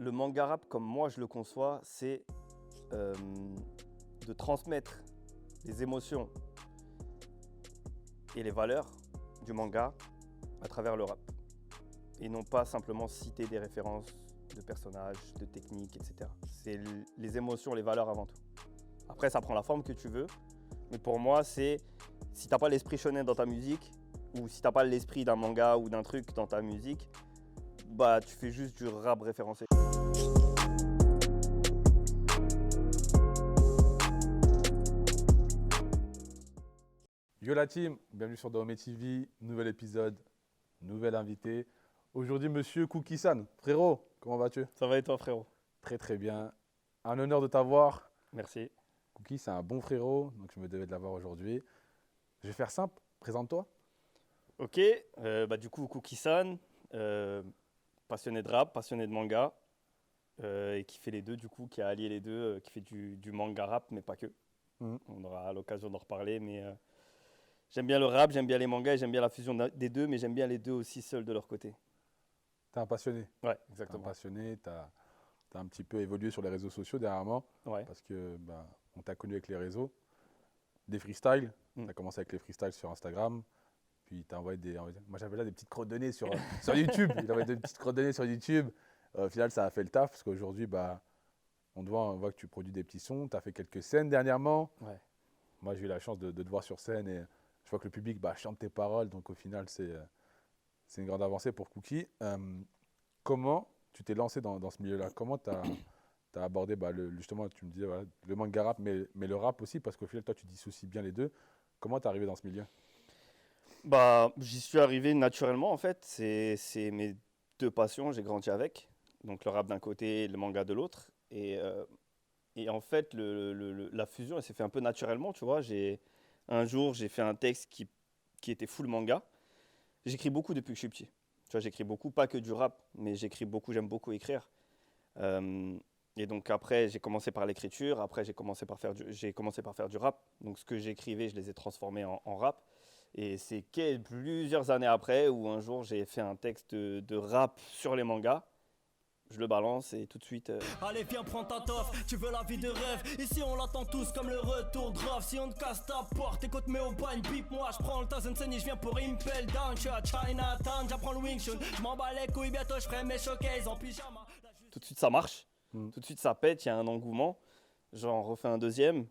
Le manga rap, comme moi je le conçois, c'est de transmettre les émotions et les valeurs du manga à travers le rap. Et non pas simplement citer des références de personnages, de techniques, etc. C'est les émotions, les valeurs avant tout. Après, ça prend la forme que tu veux. Mais pour moi, c'est si t'as pas l'esprit shonen dans ta musique, ou si t'as pas l'esprit d'un manga ou d'un truc dans ta musique, bah tu fais juste du rap référencé. Yo la team, bienvenue sur Dahomey TV, nouvel épisode, nouvel invité. Aujourd'hui, monsieur Cookie-san. Frérot, comment vas-tu? Ça va et toi, frérot? Très très bien. Un honneur de t'avoir. Merci. Cookie, c'est un bon frérot, donc je me devais de l'avoir aujourd'hui. Je vais faire simple, présente-toi. Ok, du coup, Cookie-san, passionné de rap, passionné de manga, et qui fait les deux, du coup, qui a allié les deux, qui fait du manga rap, mais pas que. On aura l'occasion d'en reparler, mais j'aime bien le rap, j'aime bien les mangas, et j'aime bien la fusion des deux, mais j'aime bien les deux aussi seuls de leur côté. T'es un passionné. Ouais, T'es un exactement. passionné, t'as un petit peu évolué sur les réseaux sociaux dernièrement, Ouais. parce que on t'a connu avec les réseaux. Des freestyles, t'as commencé avec les freestyles sur Instagram. Puis tu as envoyé moi j'avais là des petites crottes de nez sur YouTube. Il envoyé des petites crottes de nez sur YouTube. Au final, ça a fait le taf parce qu'aujourd'hui, on voit que tu produis des petits sons. Tu as fait quelques scènes dernièrement. Ouais. Moi, j'ai eu la chance de te voir sur scène et je vois que le public chante tes paroles. Donc au final, c'est une grande avancée pour Cookie. Comment tu t'es lancé dans ce milieu-là? Comment tu as abordé, justement, tu me disais, voilà, le manga rap, mais le rap aussi, parce qu'au final, toi, tu dissocies bien les deux. Comment tu es arrivé dans ce milieu? Bah, j'y suis arrivé naturellement, en fait. C'est mes deux passions, j'ai grandi avec. Donc le rap d'un côté et le manga de l'autre. Et en fait, la fusion, elle s'est fait un peu naturellement, tu vois. Un jour, j'ai fait un texte qui était full manga. J'écris beaucoup depuis que je suis petit. Tu vois, j'écris beaucoup, pas que du rap, mais j'écris beaucoup, j'aime beaucoup écrire. Euh, et donc après, j'ai commencé par l'écriture. Après, j'ai commencé par faire du rap. Donc ce que j'écrivais, je les ai transformés en rap. Et c'est plusieurs années après où un jour, j'ai fait un texte de rap sur les mangas. Je le balance et tout de suite. Allez viens prends ta toffe, tu veux la vie de rêve. Ici on l'attend tous comme le retour de Raf. Si on te casse ta porte, écoute mais au bagne, bip moi. Je prends le Tazensen et je viens pour Impel Down. Je suis à Chinatown, j'apprends le Wing Chun. Je m'en bats les couilles, bientôt je ferai mes showcases en pyjama. Tout de suite ça marche, tout de suite ça pète, il y a un engouement. J'en refais un deuxième,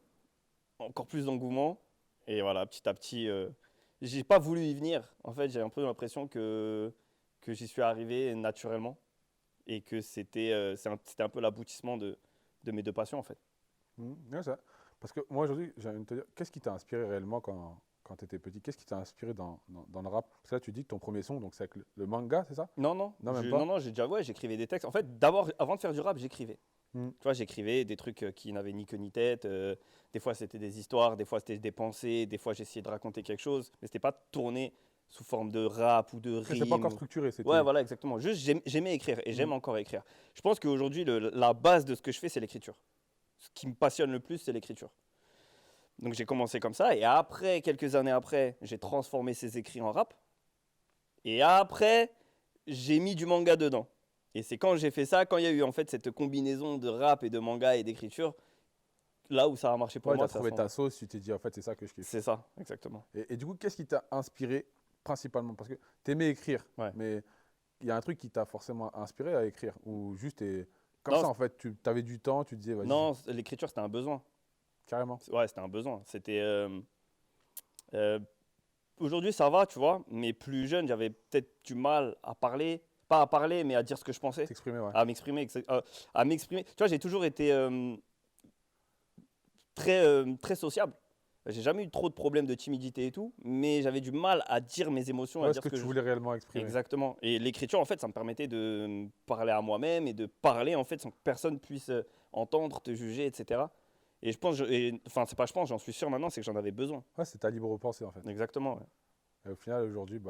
encore plus d'engouement. Et voilà, petit à petit, j'ai pas voulu y venir. En fait, j'ai un peu l'impression que j'y suis arrivé naturellement. Et que c'était un peu l'aboutissement de mes deux passions en fait. Ouais, ça. Parce que moi aujourd'hui, j'ai envie de te dire, qu'est-ce qui t'a inspiré réellement quand tu étais petit? Qu'est-ce qui t'a inspiré dans le rap? Parce que là, tu dis que ton premier son, donc c'est avec le manga, c'est ça? Non, non, Non, même pas. non, j'écrivais des textes. En fait, d'abord, avant de faire du rap, j'écrivais. Mm. Tu vois, j'écrivais des trucs qui n'avaient ni queue ni tête. Des fois, c'était des histoires, des fois, c'était des pensées, des fois, j'essayais de raconter quelque chose, mais c'était pas tourné sous forme de rap ou de rime. C'était pas encore structuré, c'était. Ouais, voilà, exactement. Juste, j'aimais écrire et j'aime encore écrire. Je pense qu'aujourd'hui, la base de ce que je fais, c'est l'écriture. Ce qui me passionne le plus, c'est l'écriture. Donc j'ai commencé comme ça et après, quelques années après, j'ai transformé ces écrits en rap. Et après, j'ai mis du manga dedans. Et c'est quand j'ai fait ça, quand il y a eu en fait cette combinaison de rap et de manga et d'écriture, là où ça a marché pour Ouais, moi. t'as trouvé ta sauce, tu t'es dit, en fait, c'est ça que je kiffe. C'est ça, exactement. Et du coup, qu'est-ce qui t'a inspiré principalement? Parce que t'aimais écrire, Ouais. mais il y a un truc qui t'a forcément inspiré à écrire, ou juste comme Non, ça, en fait, tu avais du temps, tu te disais, vas-y, Non, l'écriture, c'était un besoin. carrément. Ouais, c'était un besoin. C'était. Euh, Aujourd'hui, ça va, tu vois, mais plus jeune, j'avais peut-être du mal à parler. Pas à parler, mais à dire ce que je pensais. T'exprimer, ouais. À m'exprimer. À m'exprimer. Tu vois, j'ai toujours été très sociable. J'ai jamais eu trop de problèmes de timidité et tout, mais j'avais du mal à dire mes émotions, à Ouais, ce dire que tu voulais réellement exprimer. Exactement. Et l'écriture, en fait, ça me permettait de me parler à moi-même et de parler, en fait, sans que personne puisse entendre, te juger, etc. Et je pense, enfin, c'est pas je pense, j'en suis sûr maintenant, c'est que j'en avais besoin. Ouais, c'est ta libre pensée, en fait. Exactement, ouais. Et au final, aujourd'hui,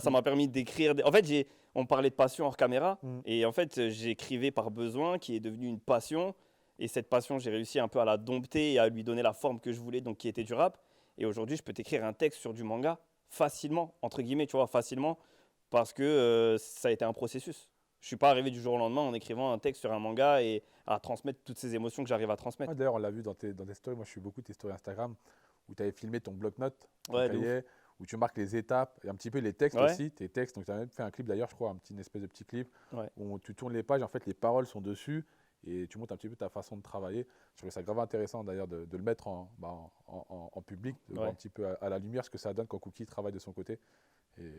Ça m'a permis d'écrire. En fait, on parlait de passion hors caméra. Mm. Et en fait, j'écrivais par besoin, qui est devenu une passion. Et cette passion, j'ai réussi un peu à la dompter et à lui donner la forme que je voulais, donc qui était du rap. Et aujourd'hui, je peux t'écrire un texte sur du manga facilement, entre guillemets, tu vois, facilement, parce que ça a été un processus. Je suis pas arrivé du jour au lendemain en écrivant un texte sur un manga et à transmettre toutes ces émotions que j'arrive à transmettre. Ouais, d'ailleurs, on l'a vu dans tes stories. Moi, je suis beaucoup tes stories Instagram où tu avais filmé ton bloc-notes, ton Ouais, de ouf. cahier, où tu marques les étapes et un petit peu les textes Ouais. aussi. Tes textes. Donc, tu as même fait un clip d'ailleurs, je crois, une espèce de petit clip Ouais. où tu tournes les pages. En fait, les paroles sont dessus et tu montres un petit peu ta façon de travailler. Je trouvais ça grave intéressant d'ailleurs de le mettre en public, de voir Ouais. un petit peu à la lumière ce que ça donne quand Cookie travaille de son côté.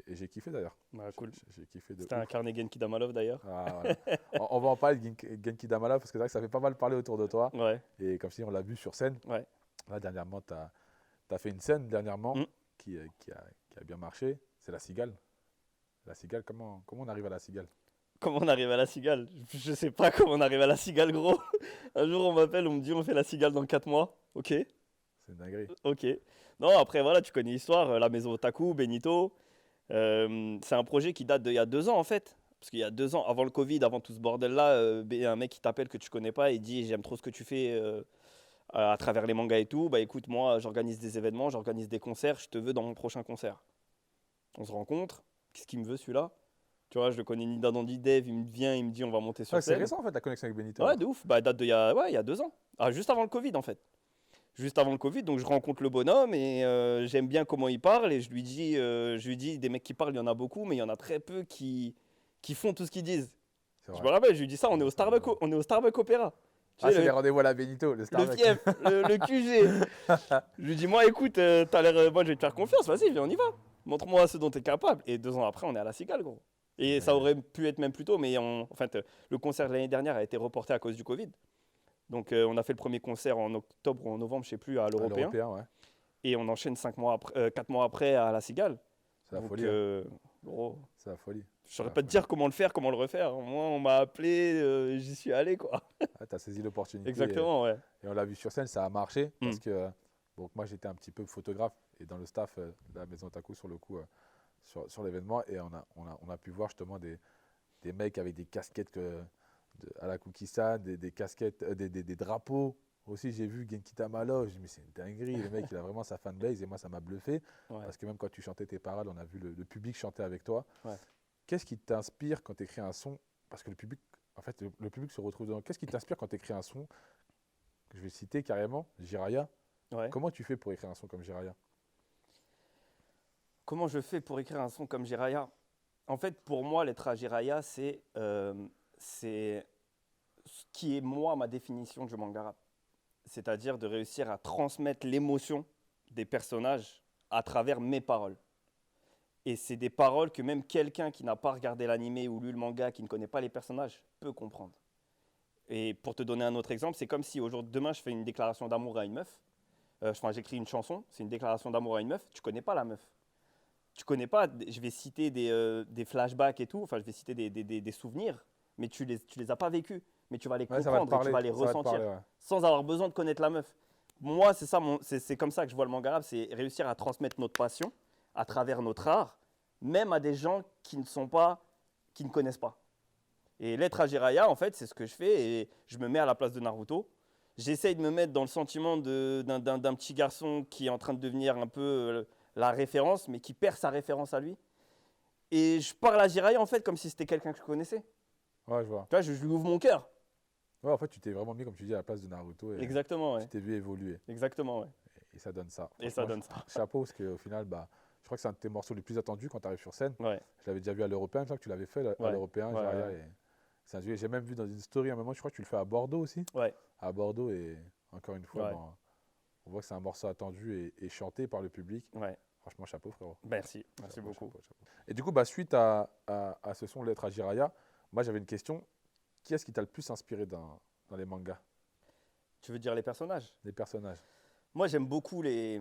Et j'ai kiffé d'ailleurs. Bah, cool. J'ai kiffé de C'était un ouf. carnet Genki Damalov d'ailleurs. Ah, voilà. On va en parler de Genki Damala parce que c'est vrai que ça fait pas mal parler autour de toi. Ouais. Et comme si on l'a vu sur scène. Ouais. Là, dernièrement, tu as fait une scène dernièrement Mm. qui a bien marché. C'est la cigale. La cigale, comment on arrive à la cigale? Comment on arrive à la cigale? Je sais pas comment on arrive à la cigale, gros. Un jour, on m'appelle, on me dit on fait la cigale dans 4 mois. Ok, C'est une dinguerie. ok. Non, après, voilà, tu connais l'histoire. La maison Otaku, Benito. C'est un projet qui date d'il y a 2 ans, en fait. Parce qu'il y a 2 ans, avant le Covid, avant tout ce bordel-là, un mec qui t'appelle que tu connais pas et dit j'aime trop ce que tu fais à travers les mangas et tout. Bah écoute, moi, j'organise des événements, j'organise des concerts, je te veux dans mon prochain concert. On se rencontre. Qu'est-ce qu'il me veut, celui-là? Tu vois, je le connais ni d'un ni Dave, il me vient, il me dit on va monter sur Ouais, c'est scène. récent en fait la connexion avec Benito. Ouais, de ouf. Bah, date de il y a 2 ans. Ah, juste avant le Covid, en fait. Juste avant le Covid, donc je rencontre le bonhomme et j'aime bien comment il parle et je lui dis des mecs qui parlent, il y en a beaucoup, mais il y en a très peu qui font tout ce qu'ils disent. C'est Je vrai. me rappelle, je lui dis ça, on est au Starbucks, Opéra. Tu Ah, sais, c'est les rendez-vous à la Benito, le le Starbucks. fief, le QG. Je lui dis, moi, écoute, t'as l'air, moi, je vais te faire confiance, vas-y, viens, on y va. Montre-moi ce dont tu es capable. Et 2 ans après, on est à la Cigale, gros. Et ça aurait pu être même plus tôt, mais en fait, le concert de l'année dernière a été reporté à cause du Covid. Donc, on a fait le premier concert en octobre ou en novembre, je sais plus, à À l'Européen. ouais. Et on enchaîne 4 mois après à la Cigale. C'est la Donc, folie. Hein. gros, C'est la folie. je saurais la pas te folie. dire comment le faire, comment le refaire. Moi, on m'a appelé, j'y suis allé, quoi. Ah, tu as saisi l'opportunité. Exactement, ouais. Et on l'a vu sur scène, ça a marché parce Mm. que bon, moi j'étais un petit peu photographe et dans le staff de la maison Otaku sur le coup sur l'événement et on a pu voir justement des mecs avec des casquettes à la Cookie-san, des casquettes, des drapeaux. Aussi, j'ai vu Genki Tamalo, je me suis dit, mais c'est une dinguerie, le mec il a vraiment sa fanbase et moi ça m'a bluffé Ouais. parce que même quand tu chantais tes paroles, on a vu le public chanter avec toi. Ouais. Qu'est-ce qui t'inspire quand tu écris un son? Parce que le public, en fait, le public se retrouve dedans. Qu'est-ce qui t'inspire quand tu écris un son? Je vais citer carrément Jiraya. Ouais. Comment tu fais pour écrire un son comme Jiraya? Comment je fais pour écrire un son comme Jiraya? En fait, pour moi, l'être à Jiraya, c'est ce qui est, moi, ma définition du manga rap. C'est-à-dire de réussir à transmettre l'émotion des personnages à travers mes paroles. Et c'est des paroles que même quelqu'un qui n'a pas regardé l'animé ou lu le manga, qui ne connaît pas les personnages, peut comprendre. Et pour te donner un autre exemple, c'est comme si demain, je fais une déclaration d'amour à une meuf. J'écris une chanson, c'est une déclaration d'amour à une meuf, tu ne connais pas la meuf. Tu connais pas, je vais citer des flashbacks et tout, enfin je vais citer des souvenirs, mais tu les as pas vécus, mais tu vas les Ouais, ça va te comprendre et tu vas parler, les ça va te ressentir parler, ouais. sans avoir besoin de connaître la meuf. Moi, c'est ça, c'est comme ça que je vois le manga rap, c'est réussir à transmettre notre passion à travers notre art, même à des gens qui ne connaissent pas. Et l'être à Jiraiya, en fait, c'est ce que je fais et je me mets à la place de Naruto. J'essaye de me mettre dans le sentiment d'un petit garçon qui est en train de devenir un peu la référence, mais qui perd sa référence à lui. Et je parle à Jiraiya, en fait, comme si c'était quelqu'un que je connaissais. Ouais, je vois. Tu vois, je lui ouvre mon cœur. Ouais, en fait, tu t'es vraiment mis, comme tu dis, à la place de Naruto et Exactement, ouais. tu t'es vu évoluer. Exactement, ouais. Et ça donne ça. Et ça Franchement, donne ça. Chapeau, parce qu'au final, je crois que c'est un de tes morceaux les plus attendus quand tu arrives sur scène. Ouais. Je l'avais déjà vu à l'Européen, je crois que tu l'avais fait à Ouais. l'Européen, Ouais, Jiraiya, ouais. et c'est un sujet. J'ai même vu dans une story à un moment, je crois que tu le fais à Bordeaux aussi. Ouais. À Bordeaux, et encore une fois, Ouais. on voit que c'est un morceau attendu et chanté par le public. Ouais. Franchement, chapeau, frérot. Merci. Merci Chapeau, beaucoup. chapeau, chapeau. Et du coup, suite à ce son, Lettre à Jiraiya, moi j'avais une question. Qui est-ce qui t'a le plus inspiré dans les mangas, Tu veux dire les personnages? les personnages? Moi, j'aime beaucoup les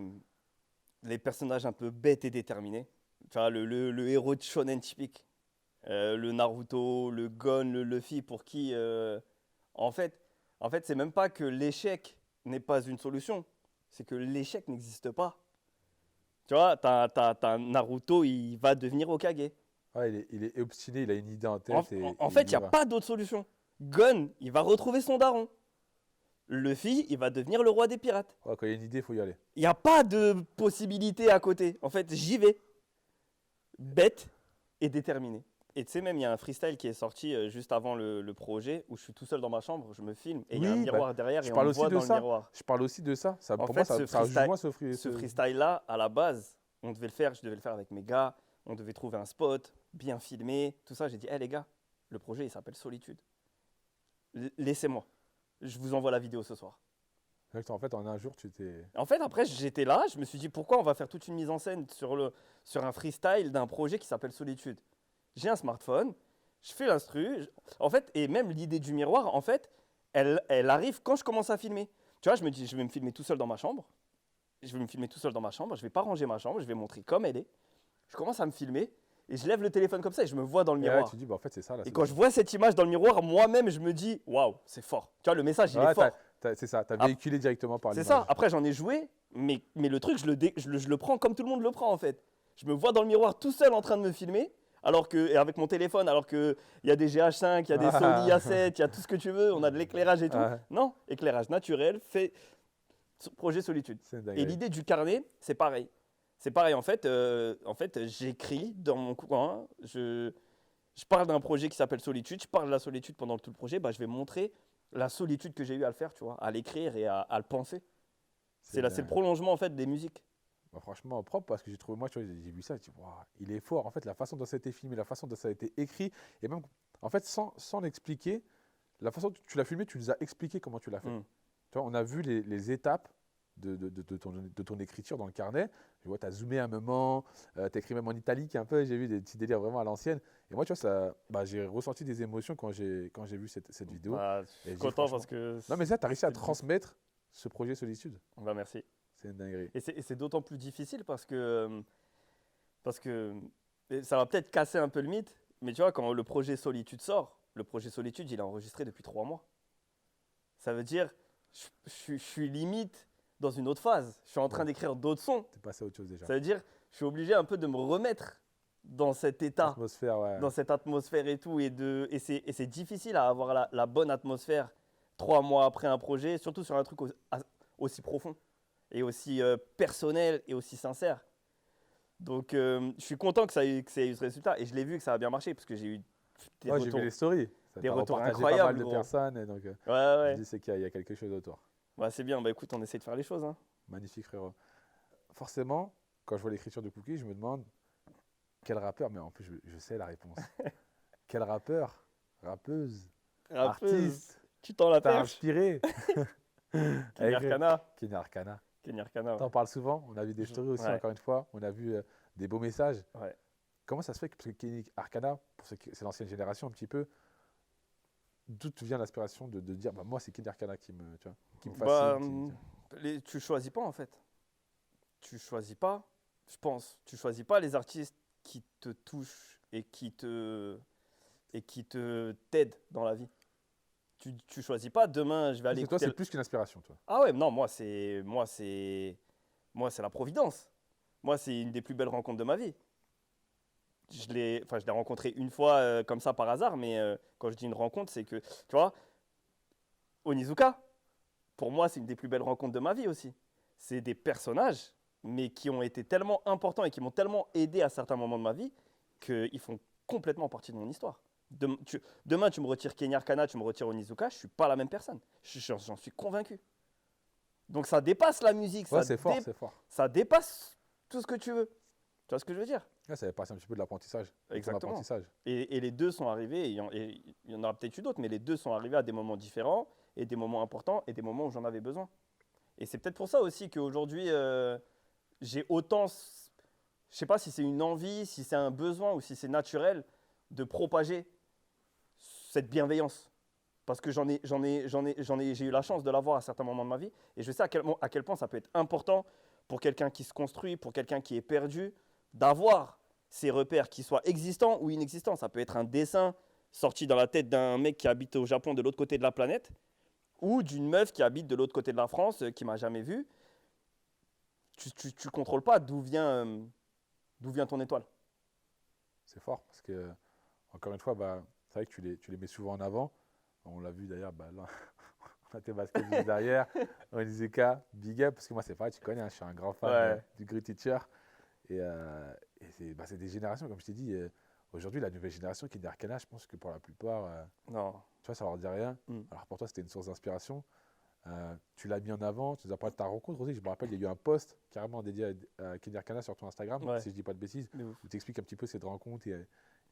personnages un peu bêtes et déterminés. Tu vois, le héros de shonen typique. Le Naruto, le Gon, le Luffy, pour qui, en fait, c'est même pas que l'échec n'est pas une solution, c'est que l'échec n'existe pas. Tu vois, t'as Naruto, il va devenir Hokage. Ouais, il est obstiné, il a une idée en tête. En fait, il n'y a pas d'autre solution. Gon, il va retrouver son daron. Luffy, il va devenir le roi des pirates. Ouais, quand il y a une idée, il faut y aller. Il n'y a pas de possibilité à côté. En fait, j'y vais. Bête et déterminé. Et tu sais, même, il y a un freestyle qui est sorti juste avant le projet où je suis tout seul dans ma chambre, je me filme et il y a un Oui, miroir derrière je et on parle me aussi voit de dans le ça. miroir. Je parle aussi de ça. En Pour moi, fait, ce ça freestyle, rejoint ce freestyle-là, à la base, on devait le faire, je devais le faire avec mes gars, on devait trouver un spot, bien filmé, tout ça. J'ai dit, hé les gars, le projet, il s'appelle Solitude. Laissez-moi, je vous envoie la vidéo ce soir. En fait, en un jour, tu t'es. En fait, après, j'étais là, je me suis dit, pourquoi on va faire toute une mise en scène sur un freestyle d'un projet qui s'appelle Solitude. J'ai un smartphone, je fais l'instru, en fait, et même l'idée du miroir, en fait, elle arrive quand je commence à filmer. Tu vois, je me dis, je vais me filmer tout seul dans ma chambre, je vais me filmer tout seul dans ma chambre, je vais pas ranger ma chambre, je vais montrer comme elle est. Je commence à me filmer et je lève le téléphone comme ça et je me vois dans le Et ouais, miroir. tu dis, bah, en fait, c'est ça. Là, Et quand je vois cette image dans le miroir, moi-même, je me dis, waouh, c'est fort. Tu vois, le message, il est fort. c'est ça, tu as Ah, véhiculé directement par C'est l'image. ça. Après, j'en ai joué, mais le truc, je le prends comme tout le monde le prend, en fait. Je me vois dans le miroir tout seul en train de me filmer, et avec mon téléphone, alors qu'il y a des GH5, il y a des Sony A7, il y a tout ce que tu veux, on a de l'éclairage et tout. Ouais. Non, éclairage naturel, fait projet Solitude. C'est une Et dinguerie. l'idée du carnet, c'est pareil. C'est pareil, en fait, j'écris dans mon coin, je parle d'un projet qui s'appelle Solitude, je parle de la solitude pendant tout le projet, bah, je vais montrer la solitude que j'ai eu à le faire, tu vois, à l'écrire et à le penser. C'est le prolongement, en fait, des musiques. Bah, franchement, propre, parce que j'ai trouvé, moi, tu vois, j'ai vu ça, je dis, waouh, il est fort. En fait, la façon dont ça a été filmé, la façon dont ça a été écrit, et même, en fait, sans l'expliquer, la façon dont tu l'as filmé, tu nous as expliqué comment tu l'as fait. Tu vois, on a vu les étapes de ton écriture dans le carnet. Je vois, tu as zoomé un moment, tu as écrit même en italique un peu, j'ai vu des petits délires vraiment à l'ancienne. Et moi, tu vois, ça, bah, j'ai ressenti des émotions quand j'ai vu cette vidéo. Bah, je Et suis je dis, content franchement- parce que… Non, mais ça, tu as réussi à c'est- transmettre ce projet Solitude. Bah, merci. C'est une dinguerie. Et c'est d'autant plus difficile parce que et ça va peut-être casser un peu le mythe, mais tu vois, quand le projet Solitude sort, le projet Solitude, il est enregistré depuis 3 mois. Ça veut dire, je suis limite dans une autre phase. Je suis en train d'écrire d'autres sons. Tu es passé à autre chose déjà. Ça veut dire, je suis obligé un peu de me remettre dans cet état, Atmosphère, ouais. dans cette atmosphère et tout. Et c'est difficile à avoir la bonne atmosphère 3 mois après un projet, surtout sur un truc aussi profond et aussi personnel et aussi sincère. Donc, je suis content que ça ait eu ce résultat. Et je l'ai vu que ça a bien marché parce que j'ai eu des Ouais, j'ai retours. vu les stories. Ça des t'a retours repartagé incroyables, pas mal de gros. personnes. Et donc, Ouais. je dis, c'est qu'il y a quelque chose autour. Ouais, c'est bien. Bah écoute, on essaie de faire les choses. Hein. Magnifique, frérot. Forcément, quand je vois l'écriture de Cookie, je me demande quel rappeur, mais en plus, je sais la réponse. Quel rappeur, rappeuse, Rappeuse, artiste tu t'en la t'a perche. inspiré Kenny Arcana. Kenny Arcana. Kenny Arcana. T'en parles souvent. On a vu des stories aussi, Ouais. encore une fois. On a vu des beaux messages. Ouais. Comment ça se fait que, parce que Kenny Arcana, c'est l'ancienne génération un petit peu, d'où te vient l'inspiration de dire, bah, moi, c'est Kenny Arcana qui me fascine. Bah, tu choisis pas en fait. Tu choisis pas, je pense. Tu choisis pas les artistes qui te touchent et qui te t'aident dans la vie. Tu choisis pas demain je vais aller toi, écouter. c'est plus qu'une inspiration, toi. Ah ouais, non, moi c'est la providence. Moi c'est une des plus belles rencontres de ma vie. Je l'ai rencontré une fois comme ça par hasard, mais quand je dis une rencontre, c'est que tu vois, Onizuka, pour moi c'est une des plus belles rencontres de ma vie aussi. C'est des personnages, mais qui ont été tellement importants et qui m'ont tellement aidé à certains moments de ma vie qu'ils font complètement partie de mon histoire. Demain, tu me retires Kenny Arcana, tu me retires Onizuka, je ne suis pas la même personne. J'en suis convaincu. Donc ça dépasse la musique, Ouais, c'est fort, c'est fort. ça dépasse tout ce que tu veux. Tu vois ce que je veux dire? Ouais, ça fait partie un petit peu de l'apprentissage. de ton Exactement. apprentissage. Et les deux sont arrivés, et il y en aura peut-être eu d'autres, mais les deux sont arrivés à des moments différents, et des moments importants, et des moments où j'en avais besoin. Et c'est peut-être pour ça aussi qu'aujourd'hui, j'ai autant, je sais pas si c'est une envie, si c'est un besoin, ou si c'est naturel, de propager cette bienveillance. Parce que j'ai eu la chance de l'avoir à certains moments de ma vie, et je sais à quel point ça peut être important pour quelqu'un qui se construit, pour quelqu'un qui est perdu, d'avoir ces repères qui soient existants ou inexistants. Ça peut être un dessin sorti dans la tête d'un mec qui habite au Japon de l'autre côté de la planète, ou d'une meuf qui habite de l'autre côté de la France, qui m'a jamais vu. Tu contrôles pas d'où vient ton étoile. C'est fort parce que, encore une fois, bah, c'est vrai que tu les mets souvent en avant. On l'a vu d'ailleurs, bah, là, on a tes baskets juste derrière. Onizuka, big up, parce que moi, c'est pareil, tu connais, hein, je suis un grand fan Ouais. du Great Teacher. Et c'est des générations, comme je t'ai dit. Aujourd'hui, la nouvelle génération qui est d'Arcana, je pense que pour la plupart, Non. tu vois, ça leur dit rien. Mm. Alors pour toi, c'était une source d'inspiration. Tu l'as mis en avant, tu nous as parlé de ta rencontre aussi. Je me rappelle, il y a eu un post carrément dédié à Kenny Arcana sur ton Instagram, Ouais. si je dis pas de bêtises, De ouf. où tu expliques un petit peu cette rencontre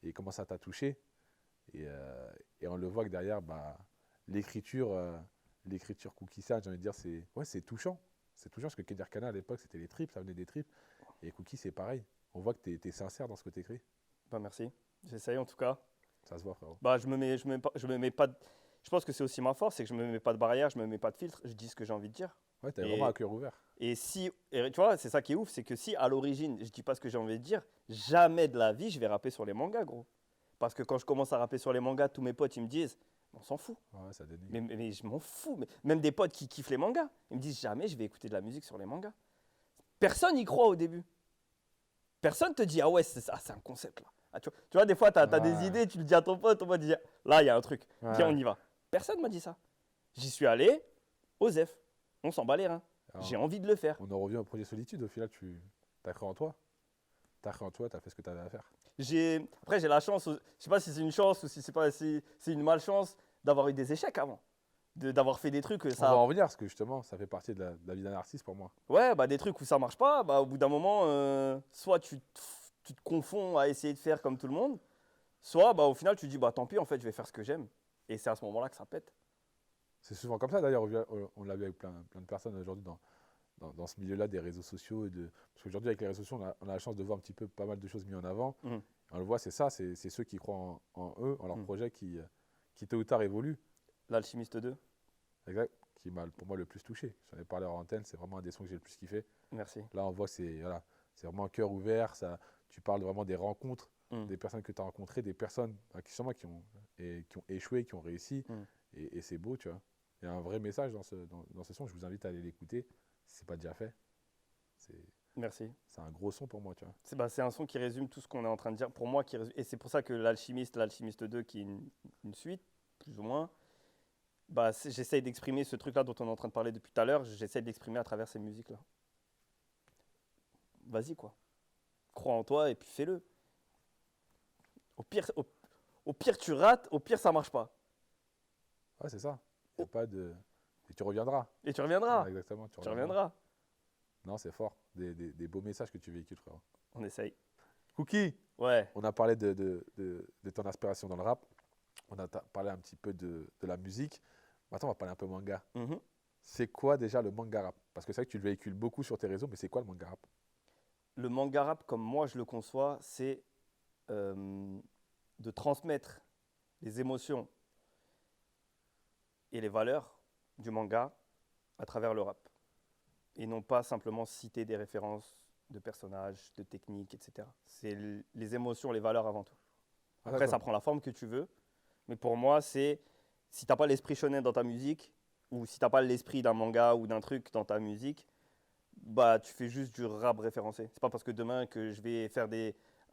et comment ça t'a touché. Et on le voit que derrière, bah, l'écriture Cookie Sad, j'ai envie de dire, c'est touchant. C'est touchant parce que Kenny Arcana à l'époque, c'était les tripes, ça venait des tripes. Et Cookie, c'est pareil. On voit que tu es sincère dans ce que tu écris. Bah, merci. J'essaye en tout cas. Ça se voit, frérot. Bah, je me mets pas je pense que c'est aussi ma force, c'est que je me mets pas de barrière, je me mets pas de filtre, je dis ce que j'ai envie de dire. Ouais, t'as Et- vraiment un cœur ouvert. Et tu vois, c'est ça qui est ouf, c'est que si à l'origine, je dis pas ce que j'ai envie de dire, jamais de la vie, je vais rapper sur les mangas, gros. Parce que quand je commence à rapper sur les mangas, tous mes potes, ils me disent, on s'en fout. Ouais, ça dénigre. Mais je m'en fous. Même des potes qui kiffent les mangas, ils me disent, jamais je vais écouter de la musique sur les mangas. Personne n'y croit au début. Personne te dit, ah ouais, c'est ça, c'est un concept là. Ah, tu vois, des fois, tu as Ouais. des idées, tu le dis à ton pote, on va dire, là, il y a un truc, Ouais. viens, on y va. Personne m'a dit ça. J'y suis allé, Osef, on s'en bat les reins. Alors, J'ai envie de le faire. on en revient au projet Solitude. Au final, tu as cru en toi. Tu as cru en toi, tu as fait ce que tu avais à faire. Après, j'ai la chance, je sais pas si c'est une chance ou si c'est une malchance d'avoir eu des échecs avant. D'avoir fait des trucs, On va ça. en revenir parce que justement, ça fait partie de la vie d'un artiste pour moi. Ouais, bah des trucs où ça marche pas, bah au bout d'un moment, soit tu te confonds à essayer de faire comme tout le monde, soit bah au final tu te dis bah tant pis en fait je vais faire ce que j'aime. Et c'est à ce moment-là que ça pète. C'est souvent comme ça d'ailleurs. On l'a vu avec plein de personnes aujourd'hui dans ce milieu-là des réseaux sociaux. Parce qu'aujourd'hui, avec les réseaux sociaux, on a la chance de voir un petit peu pas mal de choses mises en avant. Mhm. On le voit, c'est ça, c'est ceux qui croient en eux, en leur Mhm. projet qui tôt ou tard évoluent. L'Alchimiste 2, Exact. Qui m'a pour moi le plus touché. J'en ai parlé en antenne, c'est vraiment un des sons que j'ai le plus kiffé. merci. Là, on voit que c'est vraiment un cœur ouvert. Tu parles vraiment des rencontres, Mhm. des personnes que tu as rencontrées, des personnes qui ont échoué, qui ont réussi. Mhm. Et c'est beau, tu vois. Il y a un vrai message dans ce son. Je vous invite à aller l'écouter si ce n'est pas déjà fait. Merci. C'est un gros son pour moi, tu vois. C'est un son qui résume tout ce qu'on est en train de dire. Pour moi, et c'est pour ça que l'Alchimiste 2, qui est une suite, plus ou moins, bah, j'essaye d'exprimer ce truc-là dont on est en train de parler depuis tout à l'heure, j'essaie de l'exprimer à travers ces musiques-là. Vas-y, quoi. Crois en toi et puis fais-le. Au pire, tu rates, au pire, ça marche pas. Ouais, c'est ça. Y a pas de... Et tu reviendras. Et tu reviendras. Ouais, exactement, Tu reviendras. Non, c'est fort. Des beaux messages que tu véhicules, frère. On essaye. Cookie, Ouais. on a parlé de ton inspiration dans le rap. On a parlé un petit peu de la musique. Maintenant, on va parler un peu manga. Mhm. C'est quoi déjà le manga rap? Parce que c'est vrai que tu le véhicules beaucoup sur tes réseaux, mais c'est quoi le manga rap? Le manga rap, comme moi je le conçois, c'est de transmettre les émotions et les valeurs du manga à travers le rap. Et non pas simplement citer des références de personnages, de techniques, etc. C'est les émotions, les valeurs avant tout. Ah, Après, d'accord. ça prend la forme que tu veux. Mais pour moi, c'est si tu n'as pas l'esprit shonen dans ta musique, ou si tu n'as pas l'esprit d'un manga ou d'un truc dans ta musique, bah tu fais juste du rap référencé. C'est pas parce que demain que je vais faire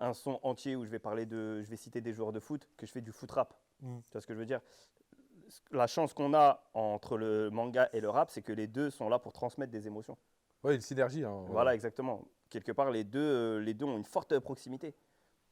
un son entier où je vais citer des joueurs de foot que je fais du foot rap. Mm. Tu vois ce que je veux dire? La chance qu'on a entre le manga et le rap, c'est que les deux sont là pour transmettre des émotions. Ouais, une synergie. Hein, Voilà, exactement. Quelque part, les deux ont une forte proximité.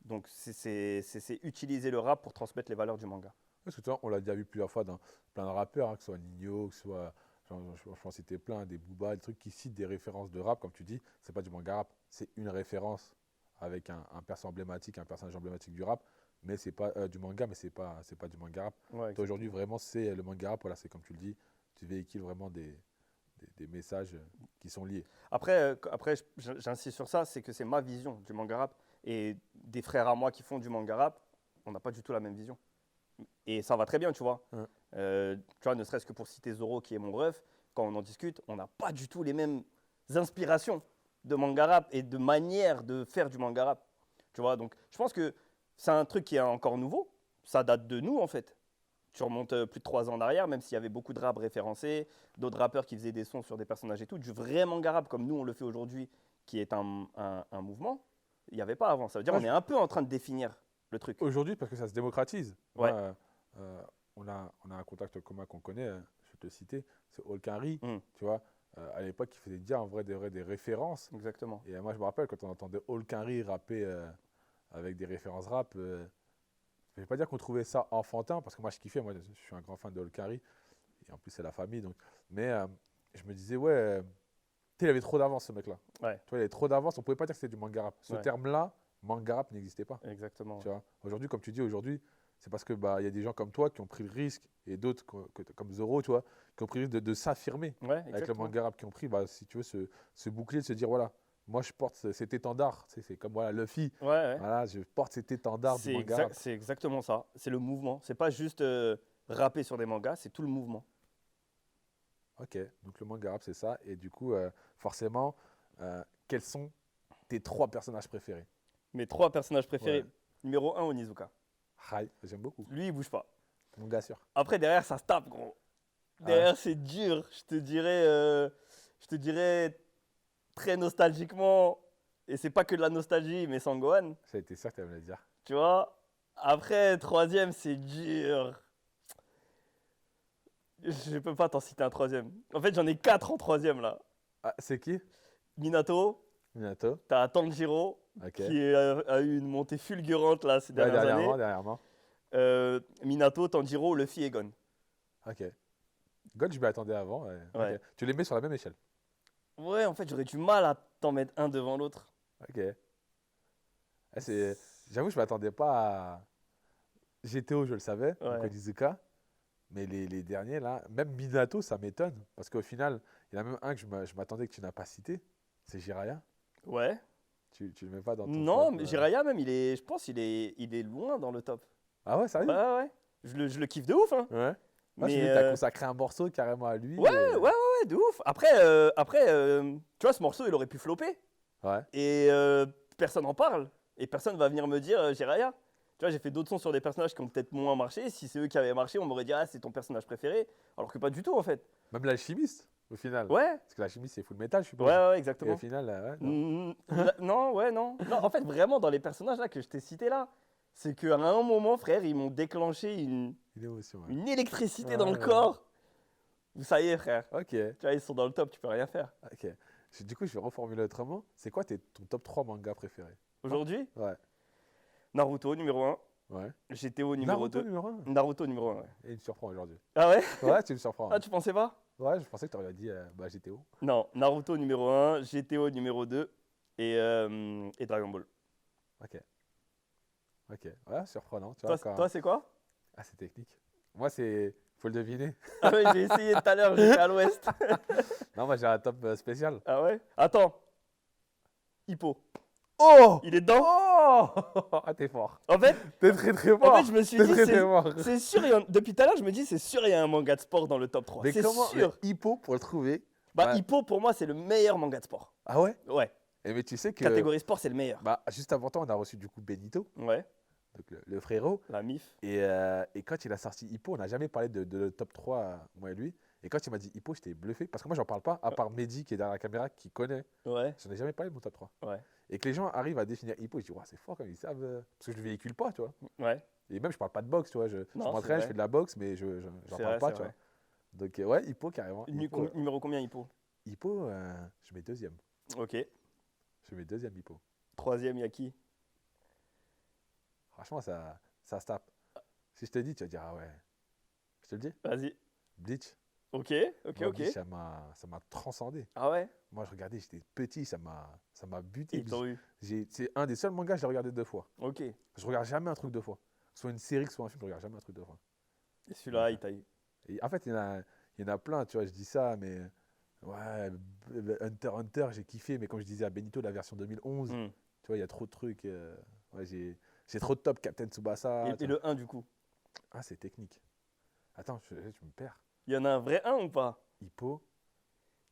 Donc c'est utiliser le rap pour transmettre les valeurs du manga. Parce que tu vois, on l'a déjà vu plusieurs fois dans plein de rappeurs, hein, que ce soit Nino, que ce soit, je peux en citer plein, des Booba, des trucs qui citent des références de rap, comme tu dis, c'est pas du manga rap, c'est une référence avec un personnage emblématique du rap, mais c'est pas du manga, mais c'est pas du manga rap. Ouais, Toi, aujourd'hui, vraiment, c'est le manga rap, voilà, c'est comme tu le dis, tu véhicules vraiment des messages qui sont liés. Après j'insiste sur ça, c'est que c'est ma vision du manga rap. Et des frères à moi qui font du manga rap, on n'a pas du tout la même vision. Et ça va très bien, tu vois. Ouais. Tu vois, ne serait-ce que pour citer Zoro, qui est mon ref, quand on en discute, on n'a pas du tout les mêmes inspirations de manga rap et de manière de faire du manga rap. Tu vois, donc je pense que c'est un truc qui est encore nouveau. Ça date de nous, en fait. Tu remontes plus de 3 ans en arrière, même s'il y avait beaucoup de rap référencés, d'autres rappeurs qui faisaient des sons sur des personnages et tout, du vrai manga rap comme nous on le fait aujourd'hui, qui est un mouvement, il n'y avait pas avant. Ça veut dire Ouais, qu'on est un peu en train de définir le truc. Aujourd'hui, parce que ça se démocratise. Ouais. Moi, on a un contact commun qu'on connaît, je vais te citer, c'est Olkari, Mm. tu vois. À l'époque, il faisait déjà en vrai des références. Exactement. Et moi, je me rappelle quand on entendait Olkari rapper avec des références rap. Je vais pas dire qu'on trouvait ça enfantin, parce que moi je kiffais, moi je suis un grand fan de Olkari, et en plus c'est la famille. Donc. Mais je me disais, ouais, tu sais, il avait trop d'avance ce mec-là. Ouais. Tu vois, il avait trop d'avance, on pouvait pas dire que c'était du manga rap. Ce Ouais. terme-là, manga rap, n'existait pas. Exactement. Tu vois. Aujourd'hui, comme tu dis, aujourd'hui, c'est parce que bah, y a des gens comme toi qui ont pris le risque, et d'autres comme Zoro, tu vois, qui ont pris le risque de s'affirmer Ouais, avec le exactement. manga rap, qui ont pris, bah, si tu veux, ce bouclier, de se dire, voilà, moi je porte cet étendard, c'est comme voilà, Luffy, Ouais, ouais. voilà, je porte cet étendard du C'est manga rap. c'est exactement ça. C'est le mouvement. C'est pas juste rapper sur des mangas, c'est tout le mouvement. Ok, donc le manga rap, c'est ça. Et du coup, forcément, quels sont tes 3 personnages préférés? Mes 3 personnages préférés. Ouais. Numéro 1, Onizuka. Hai, j'aime beaucoup. Lui, il bouge pas. Mon gars sûr. Après, derrière, ça se tape, gros. Derrière, c'est dur. Je te dirais très nostalgiquement, et c'est pas que de la nostalgie, mais Sangohan, Ça a été sûr que tu allais me le dire. tu vois. Après, troisième, c'est dur. Je peux pas t'en citer un troisième. En fait, j'en ai 4 en troisième, là. Ah, c'est qui? Minato, Minato. t'as Tanjiro, Ok. qui a eu une montée fulgurante, là, ces Ouais, dernières dernièrement, années. dernièrement. Minato, Tanjiro, Luffy et Gon. Ok. God, je m'y attendais avant. Ouais. Ok. Tu les mets sur la même échelle. Ouais, en fait, j'aurais du mal à t'en mettre un devant l'autre. Ok. J'avoue, je m'attendais pas à GTO, je le savais, donc Ouais. Onizuka. Mais les derniers, là, même Minato, ça m'étonne. Parce qu'au final, il y en a même un que je m'attendais que tu n'as pas cité. C'est Jiraiya. Ouais. Tu le mets pas dans ton Non, top, mais Jiraiya, même, je pense qu'il est loin dans le top. Ah ouais, sérieux? Ouais, ouais, ouais. Je le kiffe de ouf, hein. Ouais. Moi, je Mais, me t'as consacré un morceau carrément à lui. Ouais, ouais, de ouf. Après, tu vois, ce morceau, il aurait pu flopper. Ouais. Et personne n'en parle. Et personne va venir me dire Jiraiya. Tu vois, j'ai fait d'autres sons sur des personnages qui ont peut-être moins marché. Si c'est eux qui avaient marché, on m'aurait dit ah, c'est ton personnage préféré. Alors que pas du tout, en fait. Même l'alchimiste, au final. Ouais, Parce que l'alchimiste, c'est full metal, je suppose. ouais, ouais, Et exactement. au final, ouais, non. Non, ouais, non. Non, en fait, vraiment, dans les personnages là que je t'ai cités là, c'est qu'à un moment, frère, ils m'ont déclenché Une émotion, ouais. une électricité Ouais, dans le ouais. corps. Ça y est, frère. Ok, Tu vois, ils sont dans le top, tu peux rien faire. ok. Du coup, je vais reformuler autrement. C'est quoi ton top 3 mangas préférés? Aujourd'hui, Ouais, Naruto numéro 1, ouais. GTO numéro Naruto 2. numéro 1. Naruto numéro 1, ouais. Et il me surprend aujourd'hui. Ah ouais? Ouais, tu me surprends. Ah, tu pensais pas? Ouais, je pensais que tu aurais dit GTO. Non, Naruto numéro 1, GTO numéro 2 et Dragon Ball. Ok. Ok, ouais, surprenant. Tu Toi, vois, toi c'est quoi? Ah, c'est technique. Moi, faut le deviner. Ah ouais, j'ai essayé tout à l'heure, j'étais à l'ouest. Non, moi, j'ai un top spécial. Ah ouais? Attends. Hippo. Oh! Il est dedans? Oh! Ah, t'es fort. En fait, T'es très très fort. en fait, je me suis T'es dit, très très fort. c'est sûr, depuis tout à l'heure, je me dis, c'est sûr, il y a un manga de sport dans le top 3. Mais C'est comment sûr. le Hippo pour le trouver? Bah, Ouais. Hippo, pour moi, c'est le meilleur manga de sport. Ah ouais? Ouais. Mais tu sais que Catégorie sport, c'est le meilleur. bah, juste avant toi, on a reçu du coup Benito, Ouais. donc le frérot. La MIF. Et quand il a sorti Hippo, on n'a jamais parlé de top 3, moi et lui. Et quand il m'a dit Hippo, j'étais bluffé. Parce que moi, j'en parle pas, à part Mehdi qui est derrière la caméra, qui connaît. Ouais. J'en ai jamais parlé de mon top 3. Ouais. Et que les gens arrivent à définir Hippo, je dis, ouais, c'est fort quand ils savent. Parce que je le véhicule pas, tu vois. Ouais. Et même, je parle pas de boxe, tu vois. Je Non, c'est m'entraîne, vrai. je fais de la boxe, mais j'en C'est parle vrai, pas, c'est tu vois. vrai. Donc, ouais, Hippo carrément. Hippo, Numéro combien Hippo? Hippo, je mets deuxième. Ok. Je mets deuxième Hippo. Troisième, il y a qui? Franchement, ça se tape. Si je te dis, tu vas dire, ah ouais. Je te le dis Vas-y. Bleach. Ok, ok, Moi, ok. Bleach, ça m'a transcendé. Ah ouais? Moi, je regardais, j'étais petit, ça m'a buté. Ils t'ont eu. C'est un des seuls mangas que j'ai regardé 2 fois. Ok. Et Je regarde jamais un truc 2 fois. Soit une série, soit un film, je regarde jamais un truc 2 fois. celui-là, il t'a eu. Et en fait, il y en a plein, tu vois, je dis ça, mais ouais, Hunter x Hunter, j'ai kiffé, mais comme je disais à Benito, la version 2011, Hmm. tu vois, il y a trop de trucs. Ouais, j'ai trop de top, Captain Tsubasa. Et le 1 du coup? Ah, c'est technique. Attends, je me perds. Il y en a un vrai 1 ou pas? Hippo,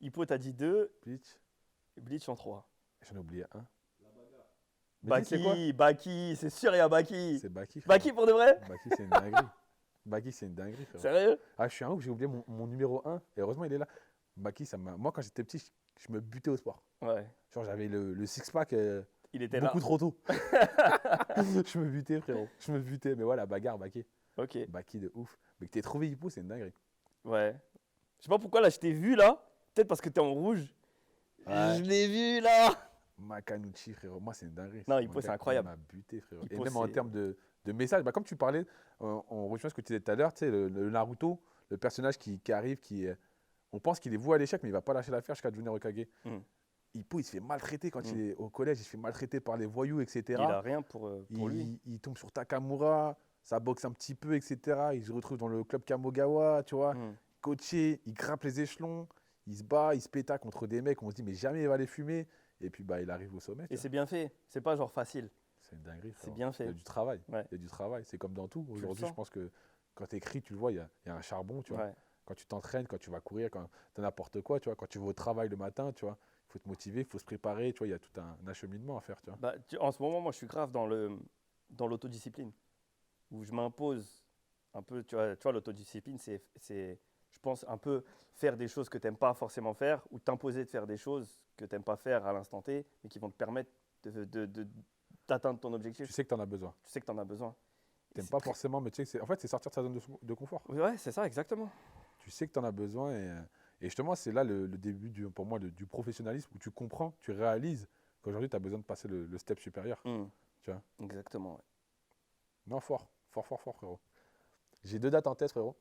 Hippo, t'as dit 2, Bleach, Bleach en 3. j'en ai oublié un. Mais dis, c'est quoi? Baki, c'est sûr, il y a Baki. C'est Baki. frère. Baki pour de vrai? Baki, c'est une dinguerie. Baki, c'est une dinguerie, frère. Sérieux? Ah, je suis un ouf, j'ai oublié mon numéro 1. Et heureusement, il est là. Baki, moi, quand j'étais petit, je me butais au sport. Ouais. Genre, j'avais le six-pack Il était beaucoup là. trop tôt. Je me butais, frérot. Je me butais. Mais ouais, la bagarre, Baki. Ok. Baki de ouf. Mais que t'aies trouvé Hippo, c'est une dinguerie. Ouais. Je sais pas pourquoi là, je t'ai vu là. Peut-être parce que t'es en rouge. Ouais. Je l'ai vu là. Makanuchi, frérot, moi, c'est une dinguerie. Non, Mon Hippo, c'est gars, incroyable. Il m'a buté, frérot. Et Hippo, même en c'est- termes de messages, bah, comme tu parlais, on rejoint ce que tu disais tout à l'heure, tu sais, le Naruto, le personnage qui arrive, on pense qu'il est voué à l'échec, mais il va pas lâcher l'affaire jusqu'à devenir Hokage. Mm. Hippo, il se fait maltraiter quand Mm. il est au collège, il se fait maltraiter par les voyous, etc. Il a rien pour lui. Il tombe sur Takamura, ça boxe un petit peu, etc. Il se retrouve dans le club Kamogawa, tu vois, Mm. coaché, il grimpe les échelons, il se bat, il se péta contre des mecs, on se dit, mais jamais il va les fumer. Et puis, bah, il arrive au sommet. Et c'est bien fait. C'est pas genre facile. C'est une dinguerie. C'est frérot. bien Il y a fait. du travail. Ouais. Il y a du travail. C'est comme dans tout. le Aujourd'hui, sens. je pense que quand tu écris, tu le vois, il y a un charbon, tu vois. Ouais. Quand tu t'entraînes, quand tu vas courir, quand tu n'importe quoi, tu vois, quand tu vas au travail le matin, tu vois, il faut te motiver, il faut se préparer, tu vois, il y a tout un acheminement à faire, tu vois. Bah, en ce moment, moi, je suis grave dans l'autodiscipline, où je m'impose un peu, tu vois l'autodiscipline, c'est, je pense, un peu faire des choses que tu n'aimes pas forcément faire, ou t'imposer de faire des choses que tu n'aimes pas faire à l'instant T, mais qui vont te permettre d'atteindre ton objectif. Tu sais que tu en as besoin. Tu sais que tu en as besoin. Et Tu n'aimes c'est pas très- forcément, mais tu sais que en fait, c'est sortir de sa zone de confort. Ouais, c'est ça, exactement. Tu sais que tu en as besoin et justement, c'est là le début, pour moi, du professionnalisme où tu comprends, tu réalises qu'aujourd'hui, tu as besoin de passer le step supérieur. Mm. Tu vois. Exactement, ouais. Non, fort, frérot. J'ai 2 dates en tête, frérot.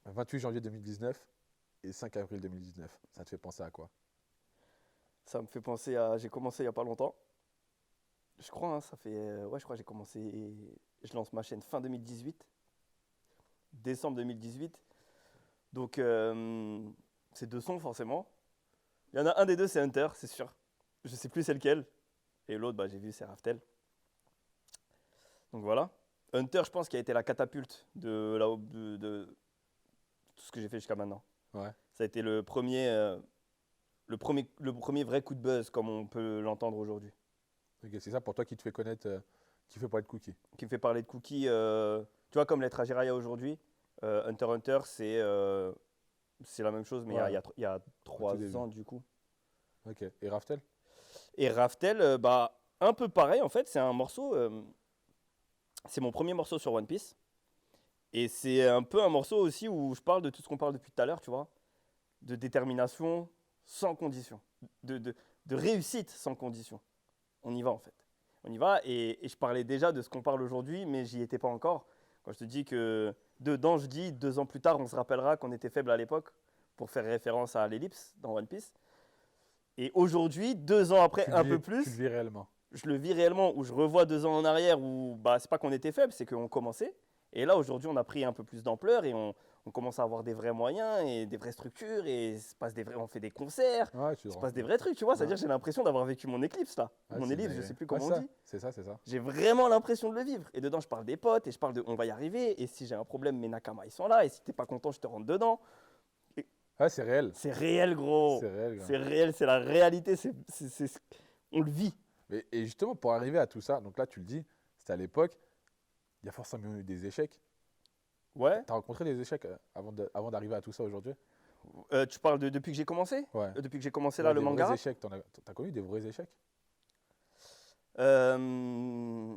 28 janvier 2019 et 5 avril 2019. Ça te fait penser à quoi? Ça me fait penser à. J'ai commencé il n'y a pas longtemps. Je crois, hein, ça fait. Ouais, je crois que j'ai commencé. Je lance ma chaîne fin 2018. Décembre 2018. Donc, c'est 2 sons forcément. Il y en a un des deux, c'est Hunter, c'est sûr. Je sais plus c'est lequel. Et l'autre, bah, j'ai vu, c'est Raftel. Donc voilà. Hunter, je pense, qui a été la catapulte de tout ce que j'ai fait jusqu'à maintenant. Ouais. Ça a été le premier vrai coup de buzz, comme on peut l'entendre aujourd'hui. Ok, c'est ça pour toi qui te fait connaître, qui fait parler de Cookie. Qui me fait parler de Cookie, tu vois, comme l'être à Jiraiya aujourd'hui. Hunter x Hunter, c'est la même chose, mais Ouais. il y a Au 3 tout début. ans du coup. Ok. Et Raftel? Et Raftel, bah, un peu pareil en fait, c'est un morceau, c'est mon premier morceau sur One Piece. Et c'est un peu un morceau aussi où je parle de tout ce qu'on parle depuis tout à l'heure, tu vois. De détermination sans condition, de réussite sans condition. On y va en fait. On y va et je parlais déjà de ce qu'on parle aujourd'hui, mais j'y étais pas encore. Quand je te dis que dedans, je dis 2 ans plus tard, on se rappellera qu'on était faible à l'époque, pour faire référence à l'ellipse dans One Piece. Et aujourd'hui, 2 ans après, Tu un le peu vis- plus, Tu le vis réellement. je le vis réellement, où je revois 2 ans en arrière, où bah, c'est pas qu'on était faible, c'est qu'on commençait. Et là, aujourd'hui, on a pris un peu plus d'ampleur et on commence à avoir des vrais moyens et des vraies structures et on fait des concerts, Ouais, tu il te se rends passe des compte. vrais trucs, tu vois. C'est-à-dire Ouais. j'ai l'impression d'avoir vécu mon éclipse là, Ouais, mon c'est ellipse, je dingue. sais plus Ouais, comment on ça, dit. C'est ça, c'est ça. J'ai vraiment l'impression de le vivre. Et dedans, je parle des potes et je parle de on va y arriver. Et si j'ai un problème, mes nakamas, ils sont là. Et si t'es pas content, je te rentre dedans. Ouais, c'est réel. C'est réel, gros. C'est réel, gars. C'est réel, c'est la réalité. On le vit. Et justement, pour arriver à tout ça, donc là, tu le dis, c'était à l'époque, il y a forcément eu des échecs. Ouais. Tu as rencontré des échecs avant d'arriver à tout ça aujourd'hui? Tu parles depuis que j'ai commencé Ouais. Depuis que j'ai commencé Ouais, là, le des manga vrais échecs, t'as connu des vrais échecs?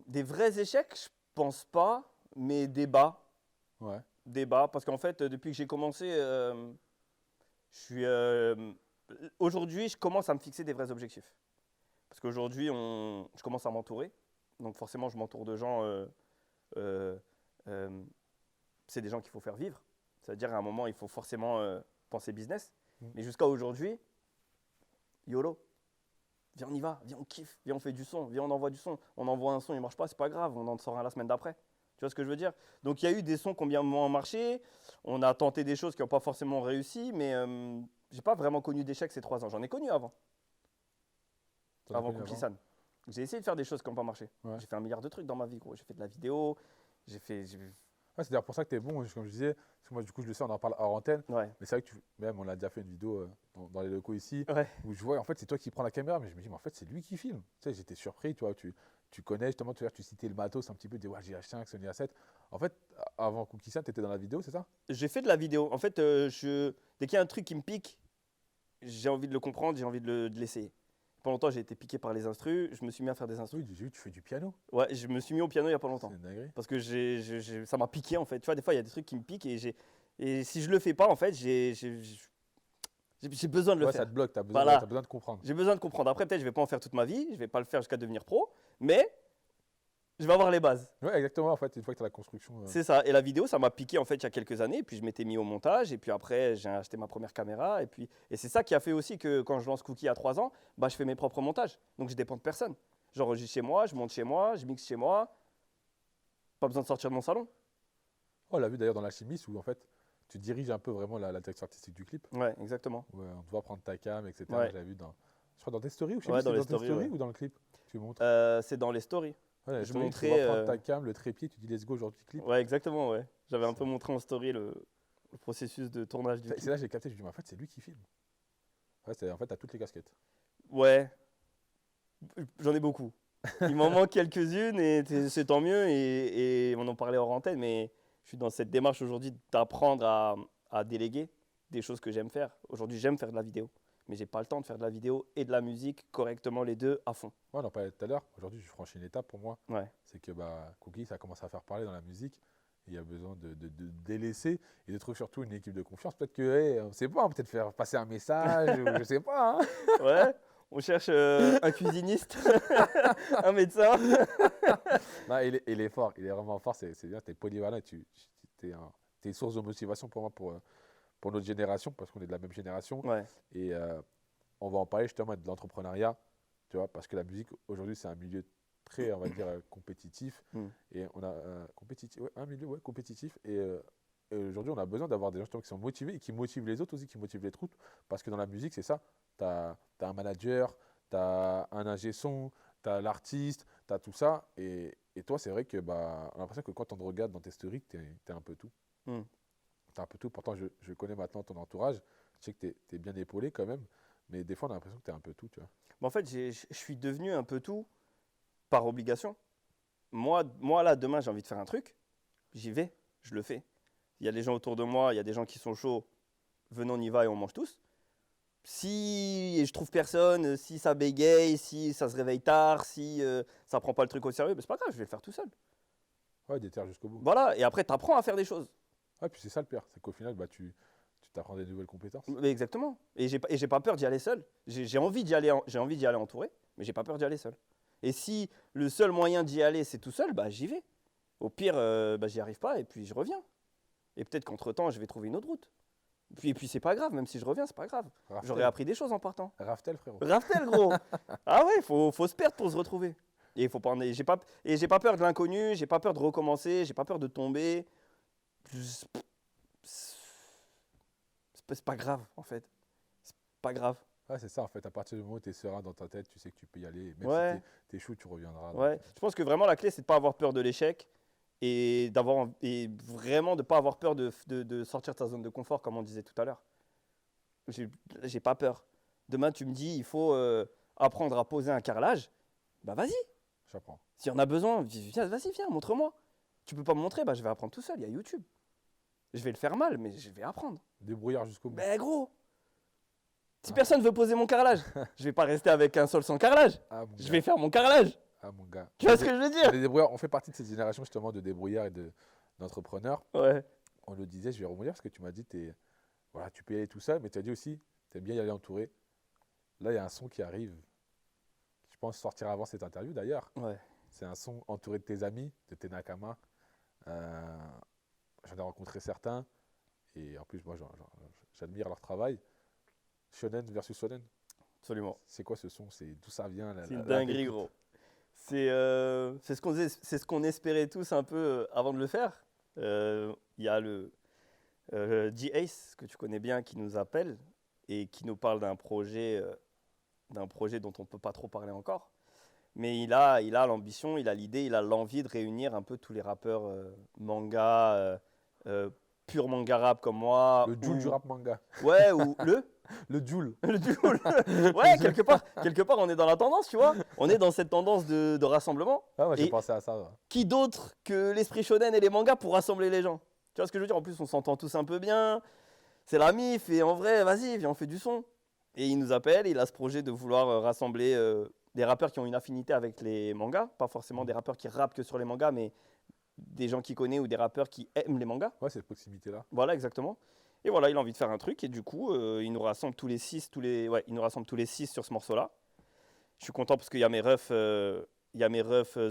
Des vrais échecs, je pense pas. Mais des bas. Ouais. Débat parce qu'en fait depuis que j'ai commencé je suis aujourd'hui je commence à me fixer des vrais objectifs parce qu'aujourd'hui je commence à m'entourer donc forcément je m'entoure de gens euh, c'est des gens qu'il faut faire vivre, ça veut dire à un moment il faut forcément penser business mais jusqu'à aujourd'hui YOLO, viens on y va, viens on kiffe, viens on fait du son, viens on envoie du son, on envoie un son il marche pas c'est pas grave, on en sort un la semaine d'après. Tu vois ce que je veux dire? Donc il y a eu des sons qui ont bien marché, on a tenté des choses qui n'ont pas forcément réussi, mais j'ai pas vraiment connu d'échecs ces 3 ans. J'en ai connu avant T'en as connu Cookie-san. J'ai essayé de faire des choses qui n'ont pas marché. Ouais. J'ai fait 1 milliard de trucs dans ma vie, gros. J'ai fait de la vidéo, Ouais, c'est d'ailleurs pour ça que tu es bon, comme je disais, parce que moi, du coup, je le sais, on en parle hors antenne, Ouais. mais c'est vrai que même, on a déjà fait une vidéo dans les locaux ici, Ouais. où je vois, en fait, c'est toi qui prends la caméra, mais je me dis, mais en fait, c'est lui qui filme. Tu sais, j'étais surpris, tu vois, tu connais justement, tu citais le matos un petit peu, tu dis, ouais, j'ai acheté un Sony A7. En fait, avant Cookie-san, tu étais dans la vidéo, c'est ça? J'ai fait de la vidéo. En fait, dès qu'il y a un truc qui me pique, j'ai envie de le comprendre, j'ai envie de l'essayer. Pendant longtemps, j'ai été piqué par les instrus, je me suis mis à faire des instrus. Oui, j'ai vu, tu fais du piano. Ouais, je me suis mis au piano il n'y a pas longtemps. C'est une dinguerie. Parce que ça m'a piqué en fait. Tu vois, des fois, il y a des trucs qui me piquent et si je le fais pas, en fait, j'ai J'ai besoin de le Ouais, faire. ça te bloque, tu as besoin, Voilà. t'as besoin de comprendre. J'ai besoin de comprendre. Après, peut-être, je vais pas en faire toute ma vie. Je vais pas le faire jusqu'à devenir pro. Mais je vais avoir les bases. Ouais, exactement. En fait, une fois que tu as la construction. C'est ça. Et la vidéo, ça m'a piqué en fait il y a quelques années. Et puis je m'étais mis au montage. Et puis après, j'ai acheté ma première caméra. Et c'est ça qui a fait aussi que quand je lance Cookie à 3 ans, bah, je fais mes propres montages. Donc je dépends de personne. J'enregistre chez moi, je monte chez moi, je mixe chez moi. Pas besoin de sortir de mon salon. On l'a vu d'ailleurs dans l'alchimiste où en fait, tu diriges un peu vraiment la direction artistique du clip. Ouais, exactement. Où, on te voit prendre ta cam, etc. Ouais. Je l'avais vu je crois dans tes stories ou je sais Ouais, plus si dans c'est les dans tes stories, stories ouais. ou dans le clip. Tu montres. C'est dans les stories. Ouais, je tu montrais, vois prendre ta cam, le trépied, tu dis let's go aujourd'hui clip. Ouais, exactement. Ouais. J'avais un peu montré en story le processus de tournage du C'est clip. là que j'ai capté, je me dis, mais en fait, c'est lui qui filme. Ouais, en fait, t'as toutes les casquettes. Ouais, j'en ai beaucoup. Il m'en manque quelques-unes et c'est tant mieux. Et on en parlait hors antenne, mais je suis dans cette démarche aujourd'hui d'apprendre à déléguer des choses que j'aime faire. Aujourd'hui, j'aime faire de la vidéo, mais j'ai pas le temps de faire de la vidéo et de la musique correctement, les deux à fond. Ouais, on en parlait tout à l'heure. Aujourd'hui, je franchis une étape pour moi. Ouais, C'est que Cookie, ça commence à faire parler dans la musique. Il y a besoin de délaisser et de trouver surtout une équipe de confiance. Peut-être que, hey, on ne sait pas, peut-être faire passer un message ou je sais pas. Hein. ouais. On cherche un cuisiniste, un médecin. Non, il est fort, il est vraiment fort. C'est bien, tu es polyvalent et tu es une source de motivation pour moi, pour notre génération, parce qu'on est de la même génération. Ouais, Et on va en parler justement de l'entrepreneuriat, tu vois, parce que la musique aujourd'hui, c'est un milieu très, on va dire, compétitif. Mm. Et on a un milieu compétitif. Et aujourd'hui, on a besoin d'avoir des gens justement qui sont motivés et qui motivent les autres aussi, qui motivent les troupes. Parce que dans la musique, c'est ça. Tu as un manager, tu as un ingé son, tu as l'artiste, tu as tout ça. Et toi, c'est vrai que on a l'impression que quand on te regarde dans tes stories, tu es un peu tout. Mm. Tu un peu tout. Pourtant, je connais maintenant ton entourage. Je sais que tu es bien épaulé quand même. Mais des fois, on a l'impression que tu es un peu tout, tu vois. Mais en fait, je suis devenu un peu tout par obligation. Moi, là, demain, j'ai envie de faire un truc, j'y vais, je le fais. Il y a des gens autour de moi, il y a des gens qui sont chauds, venons, on y va et on mange tous. Si je trouve personne, si ça bégaye, si ça se réveille tard, si ça prend pas le truc au sérieux, ben c'est pas grave, je vais le faire tout seul. Ouais, déterre jusqu'au bout. Voilà, et après, tu apprends à faire des choses. Ouais, puis c'est ça le pire. C'est qu'au final, tu t'apprends des nouvelles compétences. Mais exactement. Et j'ai pas peur d'y aller seul. J'ai envie d'y aller, entouré, mais j'ai pas peur d'y aller seul. Et si le seul moyen d'y aller, c'est tout seul, bah j'y vais. Au pire, j'y arrive pas et puis je reviens. Et peut-être qu'entre-temps, je vais trouver une autre route. Et puis c'est pas grave, même si je reviens, c'est pas grave. Raftel. J'aurais appris des choses en partant. Raftel, frérot. Raftel, gros. Ah ouais, faut se perdre pour se retrouver. Et faut pas, j'ai pas peur de l'inconnu, j'ai pas peur de recommencer, j'ai pas peur de tomber. C'est pas grave, en fait. C'est pas grave. Ouais, c'est ça, en fait. À partir du moment où tu es serein dans ta tête, tu sais que tu peux y aller. Même Ouais. si t'es chou, tu reviendras. Ouais. Je pense que vraiment la clé, c'est de pas avoir peur de l'échec et vraiment de pas avoir peur de sortir de sa zone de confort, comme on disait tout à l'heure. J'ai pas peur. Demain, tu me dis, il faut apprendre à poser un carrelage. Bah vas-y. J'apprends. S'il y en a besoin, vas-y, viens, montre-moi. Tu peux pas me montrer, bah je vais apprendre tout seul. Il y a YouTube. Je vais le faire mal, mais je vais apprendre. Débrouillard jusqu'au bout. Ben gros, si personne veut poser mon carrelage, je vais pas rester avec un sol sans carrelage. Ah, mon Je gars. vais faire mon carrelage. Ah, mon gars. Tu vois ce que je veux dire? Les débrouillards, on fait partie de cette génération justement de débrouillards et d'entrepreneurs. Ouais. On le disait, je vais rebondir parce que tu m'as dit, voilà, tu peux y aller tout seul, mais tu as dit aussi, tu aimes bien y aller entouré. Là, il y a un son qui arrive. Je pense sortir avant cette interview d'ailleurs. Ouais. C'est un son entouré de tes amis, de tes Nakama. J'en ai rencontré certains. Et en plus, moi, j'admire leur travail. Shonen versus Shonen. Absolument. C'est quoi ce son? D'où ça vient? C'est une dinguerie, gros. C'est ce qu'on espérait tous un peu avant de le faire. Il y a le G-Ace, que tu connais bien, qui nous appelle et qui nous parle d'un projet dont on ne peut pas trop parler encore. Mais il a l'ambition, il a l'idée, il a l'envie de réunir un peu tous les rappeurs manga, pur manga rap comme moi. Le Joule du rap manga. Ouais, ou Le Joule. le Joule. Ouais, quelque part, on est dans la tendance, tu vois. On est dans cette tendance de rassemblement. Ah ouais, j'ai Et- pensé à ça. Ouais. Qui d'autre que l'esprit shonen et les mangas pour rassembler les gens? Tu vois ce que je veux dire? En plus, on s'entend tous un peu bien. C'est la mif et en vrai, vas-y, viens, on fait du son. Et il nous appelle, il a ce projet de vouloir rassembler des rappeurs qui ont une affinité avec les mangas. Pas forcément des rappeurs qui rappent que sur les mangas, mais des gens qui connaissent ou des rappeurs qui aiment les mangas. Ouais, cette proximité-là. Voilà, exactement. Et voilà, il a envie de faire un truc et du coup, il nous rassemble tous les 6, il nous rassemble tous les 6 sur ce morceau-là. Je suis content parce qu'il y a mes refs,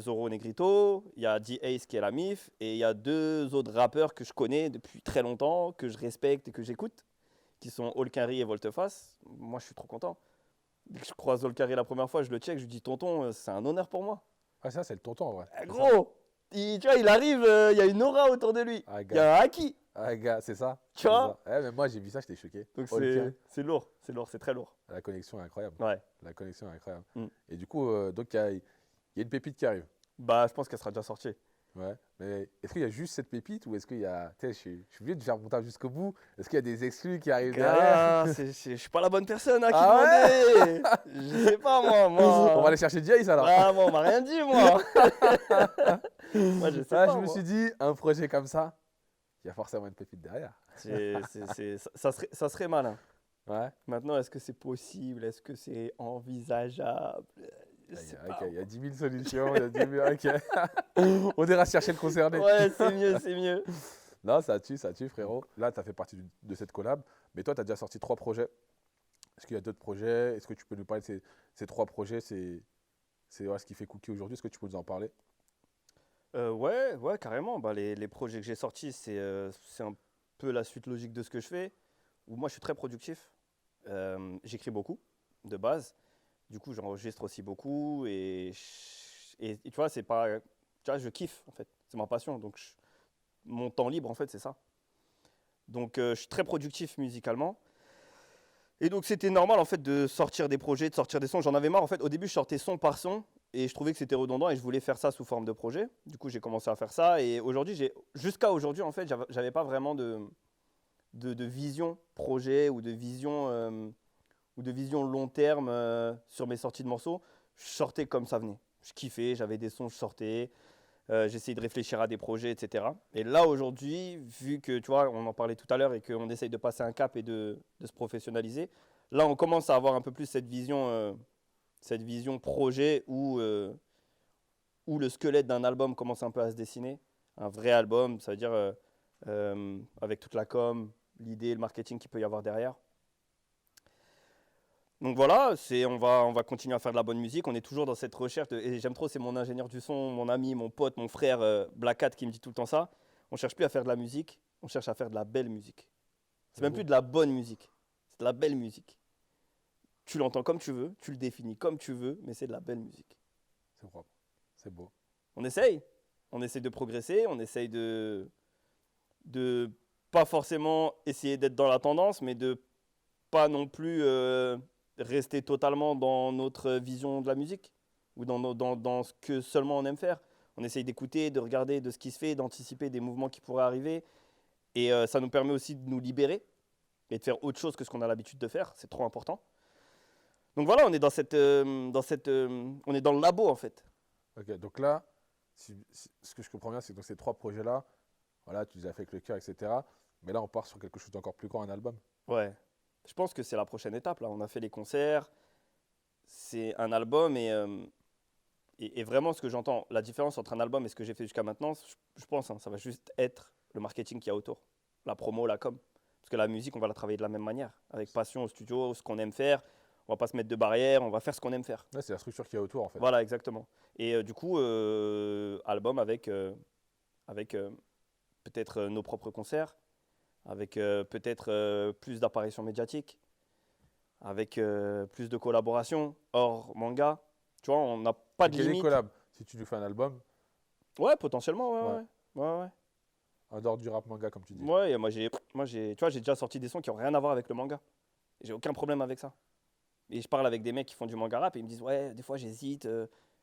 Zoro Negrito, il y a D-Ace qui est la MIF et il y a 2 autres rappeurs que je connais depuis très longtemps, que je respecte et que j'écoute, qui sont Olkari et Volteface. Moi, je suis trop content. Dès que je croise Olkari la première fois, je le check, je lui dis tonton, c'est un honneur pour moi. Ah, ça, c'est le tonton, en vrai. Eh, gros, tu vois, il arrive, il y a une aura autour de lui. Ah, Il y a un haki. Ah, gars, c'est ça. Tu vois? C'est ça. Mais moi, j'ai vu ça, j'étais choqué. Donc Ok. c'est lourd, c'est très lourd. La connexion est incroyable. Ouais. La connexion est incroyable. Mm. Et du coup, donc, il y a une pépite qui arrive. Bah, je pense qu'elle sera déjà sortie. Ouais. Mais est-ce qu'il y a juste cette pépite ou est-ce qu'il y a. Tu sais, je suis obligé de faire mon taf jusqu'au bout. Est-ce qu'il y a des exclus qui arrivent derrière? Ah, je suis pas la bonne personne à qui Ah demander. Je sais pas, moi. On va aller chercher Jace alors. Ah, moi, on m'a rien dit, moi. Moi, je sais Ah, pas. je me moi. suis dit, un projet comme ça, il y a forcément une pépite derrière. Ça serait malin. Ouais. Maintenant, est-ce que c'est possible? Est-ce que c'est envisageable? Je Ah, sais ok, pas, il y a 10 000 solutions. Il y a 10 000, ok. On ira chercher le concerné. Ouais, c'est mieux, c'est mieux. Non, ça tue, frérot. Là, tu as fait partie de cette collab. Mais toi, tu as déjà sorti 3 projets. Est-ce qu'il y a d'autres projets? Est-ce que tu peux nous parler de ces 3 projets? C'est ce qui fait Cookie aujourd'hui. Est-ce que tu peux nous en parler? Ouais, carrément. Bah, les projets que j'ai sortis, c'est un peu la suite logique de ce que je fais. Où moi, je suis très productif. J'écris beaucoup, de base. Du coup, j'enregistre aussi beaucoup. Et tu vois, c'est pas. Tu vois, je kiffe, en fait. C'est ma passion. Donc, mon temps libre, en fait, c'est ça. Donc, je suis très productif musicalement. Et donc, c'était normal, en fait, de sortir des projets, de sortir des sons. J'en avais marre, en fait. Au début, je sortais son par son. Et je trouvais que c'était redondant et je voulais faire ça sous forme de projet. Du coup, j'ai commencé à faire ça. Et aujourd'hui, jusqu'à aujourd'hui, en fait, j'avais pas vraiment de vision projet ou de vision long terme sur mes sorties de morceaux. Je sortais comme ça venait. Je kiffais, j'avais des sons, je sortais. J'essayais de réfléchir à des projets, etc. Et là, aujourd'hui, vu que, tu vois, on en parlait tout à l'heure et qu'on essaye de passer un cap et de se professionnaliser, là, on commence à avoir un peu plus cette vision projet où le squelette d'un album commence un peu à se dessiner. Un vrai album, ça veut dire avec toute la com, l'idée, le marketing qu'il peut y avoir derrière. Donc voilà, on va continuer à faire de la bonne musique. On est toujours dans cette recherche. Et j'aime trop, c'est mon ingénieur du son, mon ami, mon pote, mon frère Black Hat qui me dit tout le temps ça. On cherche plus à faire de la musique, on cherche à faire de la belle musique. C'est même plus de la bonne musique, c'est de la belle musique. Tu l'entends comme tu veux, tu le définis comme tu veux, mais c'est de la belle musique. C'est propre. C'est beau. On essaye de progresser, on essaye de pas forcément essayer d'être dans la tendance, mais de pas non plus rester totalement dans notre vision de la musique ou dans ce que seulement on aime faire. On essaye d'écouter, de regarder de ce qui se fait, d'anticiper des mouvements qui pourraient arriver. Et ça nous permet aussi de nous libérer et de faire autre chose que ce qu'on a l'habitude de faire. C'est trop important. Donc voilà, on est on est dans le labo en fait. Ok, donc là, ce que je comprends bien, c'est que dans ces 3 projets-là, voilà, tu les as fait avec le cœur, etc. Mais là, on part sur quelque chose d'encore plus grand, un album. Ouais, je pense que c'est la prochaine étape. Là, on a fait les concerts, c'est un album et vraiment ce que j'entends, la différence entre un album et ce que j'ai fait jusqu'à maintenant, je pense, ça va juste être le marketing qu'il y a autour, la promo, la com. Parce que la musique, on va la travailler de la même manière, avec passion au studio, ce qu'on aime faire. On va pas se mettre de barrières, on va faire ce qu'on aime faire. Ouais, c'est la structure qu'il y a autour, en fait. Voilà, exactement. Et du coup, album avec peut-être nos propres concerts, avec peut-être plus d'apparitions médiatiques, avec plus de collaborations hors manga. Tu vois, on n'a pas de Quelle est limite. collab? Si tu nous fais un album, Ouais, potentiellement, ouais. en dehors du rap manga, comme tu dis. Ouais, et tu vois, j'ai déjà sorti des sons qui n'ont rien à voir avec le manga. J'ai aucun problème avec ça. Et je parle avec des mecs qui font du manga rap et ils me disent ouais, des fois j'hésite,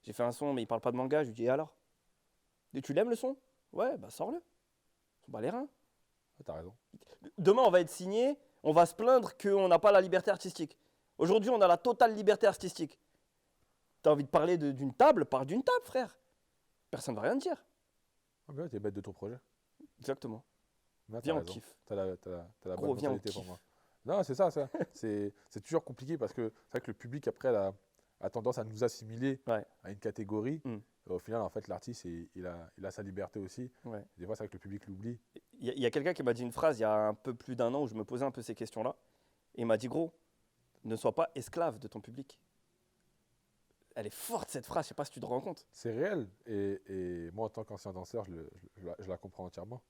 j'ai fait un son mais ils parlent pas de manga. Je lui dis et alors? Et tu l'aimes le son? Ouais, bah sors-le. On bat les reins. Ouais, t'as raison. Demain on va être signé, on va se plaindre qu'on n'a pas la liberté artistique. Aujourd'hui on a la totale liberté artistique. T'as envie de parler d'une table, parle d'une table frère. Personne ne va rien te dire. Ok, t'es bête de ton projet. Exactement. Non, t'as Viens on raison. kiffe. T'as la Gros, bonne viens, on mentalité pour kiffe. moi. Non, c'est ça. C'est toujours compliqué parce que c'est vrai que le public, après, a tendance à nous assimiler Ouais. à une catégorie. Mm. Et au final, en fait, l'artiste, il a sa liberté aussi. Ouais. Des fois, c'est vrai que le public l'oublie. y a quelqu'un qui m'a dit une phrase il y a un peu plus d'1 an où je me posais un peu ces questions-là. Et il m'a dit, gros, ne sois pas esclave de ton public. Elle est forte cette phrase, je sais pas si tu te rends compte. C'est réel. Et moi, en tant qu'ancien danseur, je la comprends entièrement.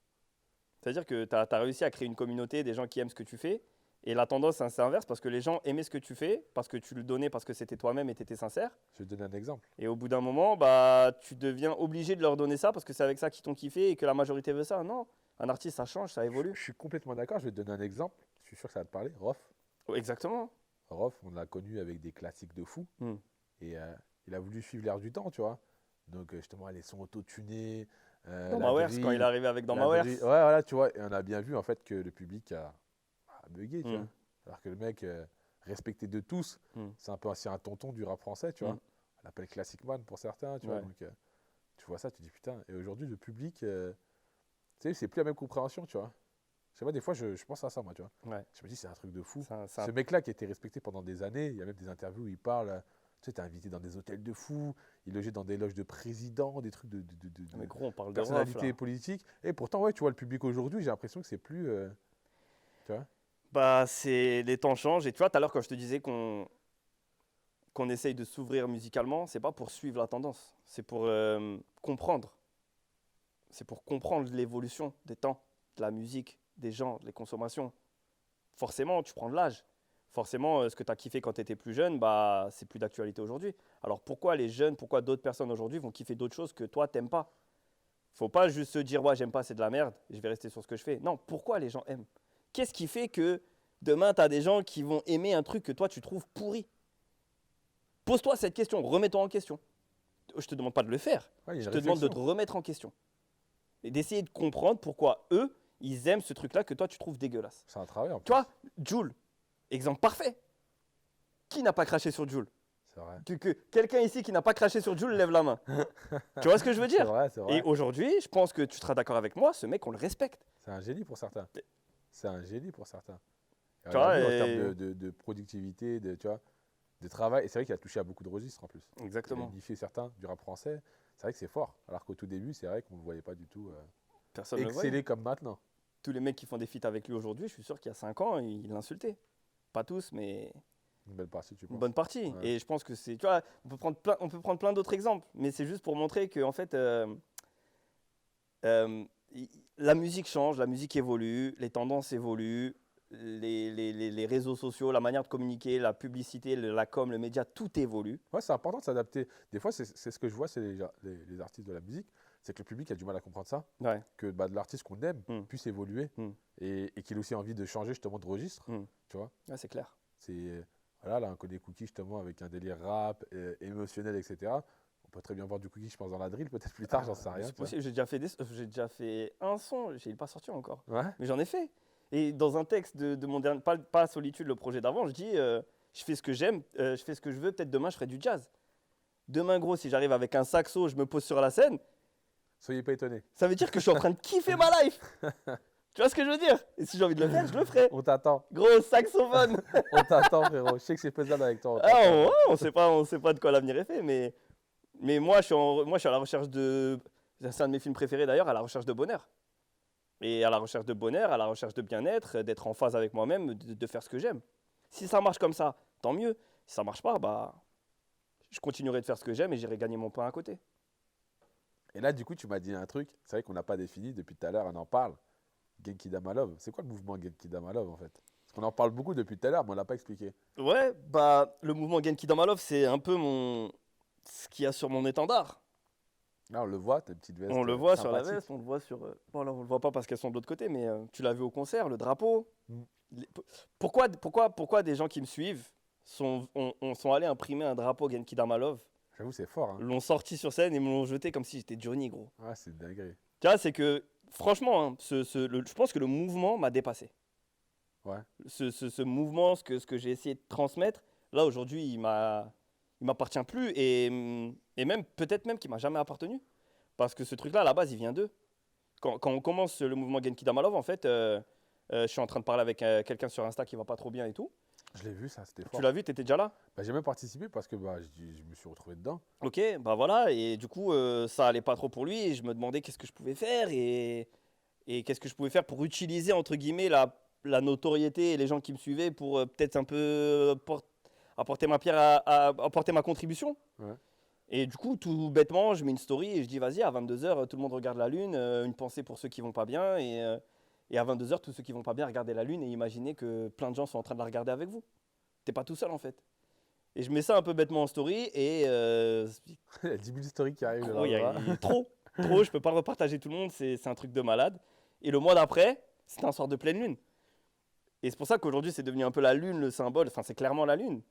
C'est-à-dire que tu as réussi à créer une communauté, des gens qui aiment ce que tu fais. Et la tendance, c'est inverse parce que les gens aimaient ce que tu fais, parce que tu le donnais, parce que c'était toi-même et tu étais sincère. Je vais te donner un exemple. Et au bout d'un moment, bah, tu deviens obligé de leur donner ça parce que c'est avec ça qu'ils t'ont kiffé et que la majorité veut ça. Non, un artiste, ça change, ça évolue. Je suis complètement d'accord. Je vais te donner un exemple. Je suis sûr que ça va te parler. Rof. Oh, exactement. Rof, on l'a connu avec des classiques de fou. Hmm. Et il a voulu suivre l'air du temps, tu vois. Donc, justement, les sons auto-tunés. Dans ma Wares, quand il est arrivé avec Dans ma Wares. Ouais, voilà, tu vois. Et on a bien vu, en fait, que le public a bugué, tu vois. Alors que le mec, respecté de tous, c'est un peu aussi un tonton du rap français, tu vois. On l'appelle Classic Man pour certains, tu vois. Donc, tu vois ça, tu dis putain. Et aujourd'hui, le public, tu sais, c'est plus la même compréhension, tu vois. Je sais pas, des fois, je pense à ça, moi, tu vois. Ouais. Je me dis, c'est un truc de fou. C'est Ce mec-là qui a été respecté pendant des années, il y a même des interviews où il parle. Tu sais, t'es invité dans des hôtels de fou, il logeait dans des loges de présidents, des trucs de Mais gros, on parle de personnalité Rof, politique. Et pourtant, ouais, tu vois, le public aujourd'hui, j'ai l'impression que c'est plus. Tu vois. bah, les temps changent. Et tu vois, tout à l'heure, quand je te disais qu'on essaye de s'ouvrir musicalement, c'est pas pour suivre la tendance, c'est pour comprendre. C'est pour comprendre l'évolution des temps, de la musique, des gens, des consommations. Forcément, tu prends de l'âge. Forcément, ce que tu as kiffé quand tu étais plus jeune, bah, c'est plus d'actualité aujourd'hui. Alors pourquoi les jeunes, pourquoi d'autres personnes aujourd'hui vont kiffer d'autres choses que toi, t'aimes pas? Faut pas juste se dire, ouais, j'aime pas, c'est de la merde, je vais rester sur ce que je fais. Non, pourquoi les gens aiment? Qu'est-ce qui fait que demain, tu as des gens qui vont aimer un truc que toi, tu trouves pourri? Pose-toi cette question, remets-toi en question. Je te demande pas de le faire, Ouais, je te demande de te remettre en question. Et d'essayer de comprendre pourquoi eux, ils aiment ce truc-là que toi, tu trouves dégueulasse. C'est un travail en plus. Tu vois, Jul, exemple parfait. Qui n'a pas craché sur Jul? C'est vrai. Quelqu'un ici qui n'a pas craché sur Jul, lève la main. Tu vois ce que je veux dire? C'est vrai, c'est vrai. Et aujourd'hui, je pense que tu seras d'accord avec moi, ce mec, on le respecte. C'est un génie pour certains. C'est un génie pour certains. Et Tu vois, en termes de productivité, tu vois, de travail, et c'est vrai qu'il a touché à beaucoup de registres en plus. Exactement. Il a unifié certains du rap français. C'est vrai que c'est fort. Alors qu'au tout début, c'est vrai qu'on ne le voyait pas du tout Personne ne le voyait. exceller comme maintenant. Tous les mecs qui font des feats avec lui aujourd'hui, je suis sûr qu'il y a 5 ans, ils l'insultaient. Pas tous, mais Une belle partie, tu penses. une bonne partie. Ouais. Et je pense que c'est, tu vois, on peut prendre plein d'autres exemples, mais c'est juste pour montrer que en fait, la musique change, la musique évolue, les tendances évoluent, les réseaux sociaux, la manière de communiquer, la publicité, la com, le média, tout évolue. Ouais, c'est important de s'adapter. Des fois, c'est ce que je vois, c'est les artistes de la musique, c'est que le public a du mal à comprendre ça, Ouais. que de l'artiste qu'on aime puisse évoluer et qu'il ait aussi envie de changer justement de registre, tu vois. Ouais, c'est clair. C'est voilà, là, on connaît Cookie justement avec un délire rap, émotionnel, etc. On peut très bien voir du Cookie, je pense, dans la drill, peut-être plus tard, j'en sais rien. C'est possible, j'ai déjà fait un son, il n'est pas sorti encore. Ouais. Mais j'en ai fait. Et dans un texte de mon dernier, pas Solitude, le projet d'avant, je dis je fais ce que j'aime, je fais ce que je veux, peut-être demain je ferai du jazz. Demain, gros, si j'arrive avec un saxo, je me pose sur la scène, Soyez pas étonnés. ça veut dire que je suis en train de kiffer ma life. Tu vois ce que je veux dire? Et si j'ai envie de le faire, je le ferai. On t'attend. Gros saxophone. On t'attend, frérot. Je sais que c'est faisable avec toi. On sait pas de quoi l'avenir est fait, mais moi, je suis à la recherche de. C'est un de mes films préférés d'ailleurs, à la recherche de bonheur. Et à la recherche de bonheur, à la recherche de bien-être, d'être en phase avec moi-même, de faire ce que j'aime. Si ça marche comme ça, tant mieux. Si ça marche pas, bah, je continuerai de faire ce que j'aime et j'irai gagner mon pain à côté. Et là, du coup, tu m'as dit un truc. C'est vrai qu'on n'a pas défini depuis tout à l'heure, on en parle. Genki Dama Love. C'est quoi le mouvement Genki Dama Love en fait? Parce qu'on en parle beaucoup depuis tout à l'heure, mais on l'a pas expliqué. Ouais, bah, le mouvement Genki Dama Love, c'est un peu ce qu'il y a sur mon étendard. Là, on le voit, tes petites vestes. On le voit sur la sympathiques. veste, on le voit sur. Bon, là, on le voit pas parce qu'elles sont de l'autre côté, mais tu l'as vu au concert, le drapeau. Pourquoi des gens qui me suivent sont allés imprimer un drapeau Genki Dama Love, J'avoue, c'est fort. Hein. l'ont sorti sur scène et me l'ont jeté comme si j'étais Johnny, gros. Ouais, c'est dingue. Tu vois, c'est que, franchement, hein, je pense que le mouvement m'a dépassé. Ouais. Ce mouvement, ce que j'ai essayé de transmettre, là, aujourd'hui, il m'appartient plus et même, peut-être même qu'il m'a jamais appartenu. Parce que ce truc-là, à la base, il vient d'eux. Quand on commence le mouvement Genki Dama Love, en fait, je suis en train de parler avec quelqu'un sur Insta qui va pas trop bien et tout. Je l'ai vu, ça, c'était fort. Tu l'as vu, tu étais déjà là? Bah, j'ai même participé parce que je me suis retrouvé dedans. Ok, bah voilà, et du coup, ça allait pas trop pour lui, et je me demandais qu'est-ce que je pouvais faire, et Et qu'est-ce que je pouvais faire pour utiliser, entre guillemets, la notoriété et les gens qui me suivaient pour peut-être un peu apporter ma pierre apporter ma contribution. Ouais. Et du coup, tout bêtement, je mets une story et je dis vas-y, à 22h, tout le monde regarde la lune, une pensée pour ceux qui vont pas bien. Et à 22h, tous ceux qui vont pas bien, regardez la lune et imaginez que plein de gens sont en train de la regarder avec vous. T'es pas tout seul en fait. Et je mets ça un peu bêtement en story et Il y a 10 000 stories qui arrivent. gros, il y là-bas. a trop, je peux pas le repartager tout le monde, c'est un truc de malade. Et le mois d'après, c'était un soir de pleine lune. Et c'est pour ça qu'aujourd'hui, c'est devenu un peu la lune, le symbole. Enfin, c'est clairement la lune.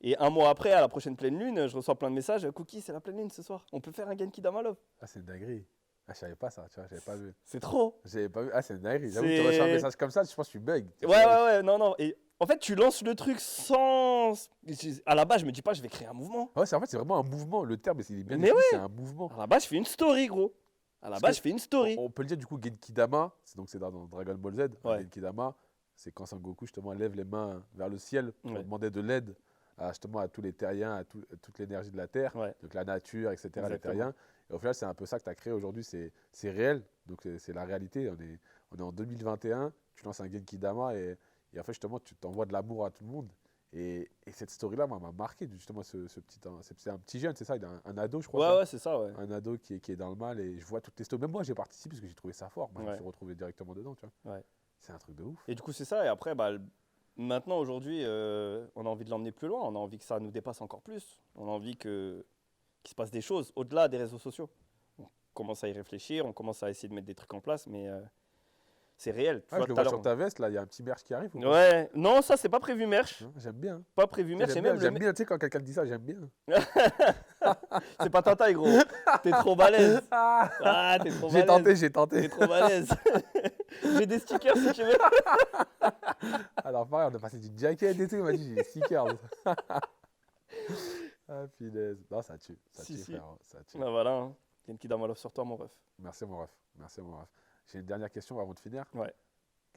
Et un mois après, à la prochaine pleine lune, je reçois plein de messages. Cookie, c'est la pleine lune ce soir. On peut faire un Genki Damalov. Ah, c'est une dinguerie. Ah, je savais pas ça, tu vois, j'avais pas vu. C'est trop. J'avais pas vu. Ah, c'est une dinguerie. J'avoue, C'est- tu reçois un message comme ça, je pense que tu bug. Ouais, non. Et en fait, tu lances le truc sans. À la base, je me dis pas, je vais créer un mouvement. Ouais, en fait, c'est vraiment un mouvement. Le terme, il est bien Mais défini, ouais. c'est un mouvement. À la base, je fais une story, gros. À la Parce base, que je fais une story. On peut le dire du coup, Genkidama, c'est dans Dragon Ball Z. Ouais. Genkidama, c'est quand Sangoku justement lève les mains vers le ciel pour Ouais. demander de l'aide justement à tous les terriens, à toute l'énergie de la terre, Ouais. donc la nature, etc. Les Exactement. terriens. Et au final, c'est un peu ça que tu as créé aujourd'hui, c'est réel, donc c'est la réalité. On est en 2021, tu lances un Genkidama et en fait, justement, tu t'envoies de l'amour à tout le monde. Et cette story-là, moi, m'a marqué, justement, c'est un petit jeune, c'est ça, il a un ado, je crois. ça. Ouais, c'est ça, ouais. Un ado qui est dans le mal et je vois toutes les stories. Même moi, j'ai participé parce que j'ai trouvé ça fort. Moi, je me Ouais. suis retrouvé directement dedans, tu vois. Ouais. C'est un truc de ouf. Et du coup, c'est ça. Et après, bah, maintenant, aujourd'hui, on a envie de l'emmener plus loin. On a envie que ça nous dépasse encore plus. On a envie qu'il se passe des choses au-delà des réseaux sociaux. On commence à y réfléchir, on commence à essayer de mettre des trucs en place, mais c'est réel. Tu Ah, vois, je le tout à vois l'heure, sur ta veste, là, il y a un petit merch qui arrive. Ou pas Ouais, non, ça, c'est pas prévu merch. Hein, j'aime bien. Pas prévu merch. Et J'aime même bien, le j'aime bien, tu sais, quand quelqu'un te dit ça, j'aime bien. C'est pas ta taille, gros. T'es trop balèze. Ah, t'es trop balèze. J'ai tenté. T'es trop balèze. J'ai des stickers si tu veux. Alors, pareil, on a passé du jacket et tout. Il m'a dit, j'ai des stickers. Ah, punaise. Non, ça tue. Ça Si, tue, si. frère. Ça tue. Bah voilà. Hein. Genki Damalov sur toi, mon ref. Merci, mon ref. Merci, mon ref. J'ai une dernière question avant de finir. Ouais.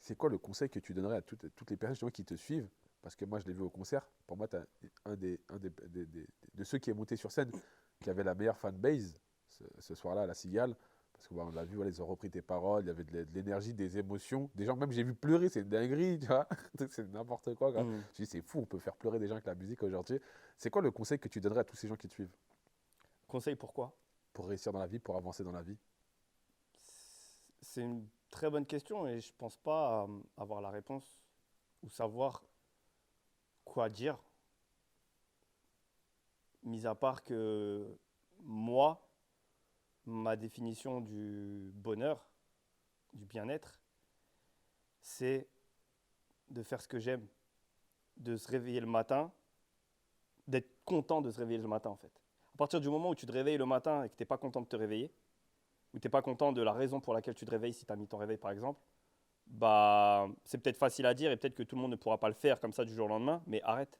C'est quoi le conseil que tu donnerais à toutes les personnes justement qui te suivent? Parce que moi, je l'ai vu au concert. Pour moi, tu as de ceux qui est monté sur scène qui avait la meilleure fanbase ce soir-là à la Cigale. Parce qu'on l'a vu, voilà, ils ont repris tes paroles, il y avait de l'énergie, des émotions. Des gens, même j'ai vu pleurer, c'est une dinguerie, tu vois. C'est n'importe quoi. Quoi. Mm. Je dis, c'est fou, on peut faire pleurer des gens avec la musique aujourd'hui. C'est quoi le conseil que tu donnerais à tous ces gens qui te suivent Conseil pourquoi? pour réussir dans la vie, pour avancer dans la vie? C'est une très bonne question et je pense pas avoir la réponse ou savoir quoi dire. Mis à part que moi, ma définition du bonheur, du bien-être, c'est de faire ce que j'aime, de se réveiller le matin, d'être content de se réveiller le matin en fait. À partir du moment où tu te réveilles le matin et que tu n'es pas content de te réveiller, ou tu n'es pas content de la raison pour laquelle tu te réveilles si tu as mis ton réveil par exemple, bah, c'est peut-être facile à dire et peut-être que tout le monde ne pourra pas le faire comme ça du jour au lendemain, mais arrête.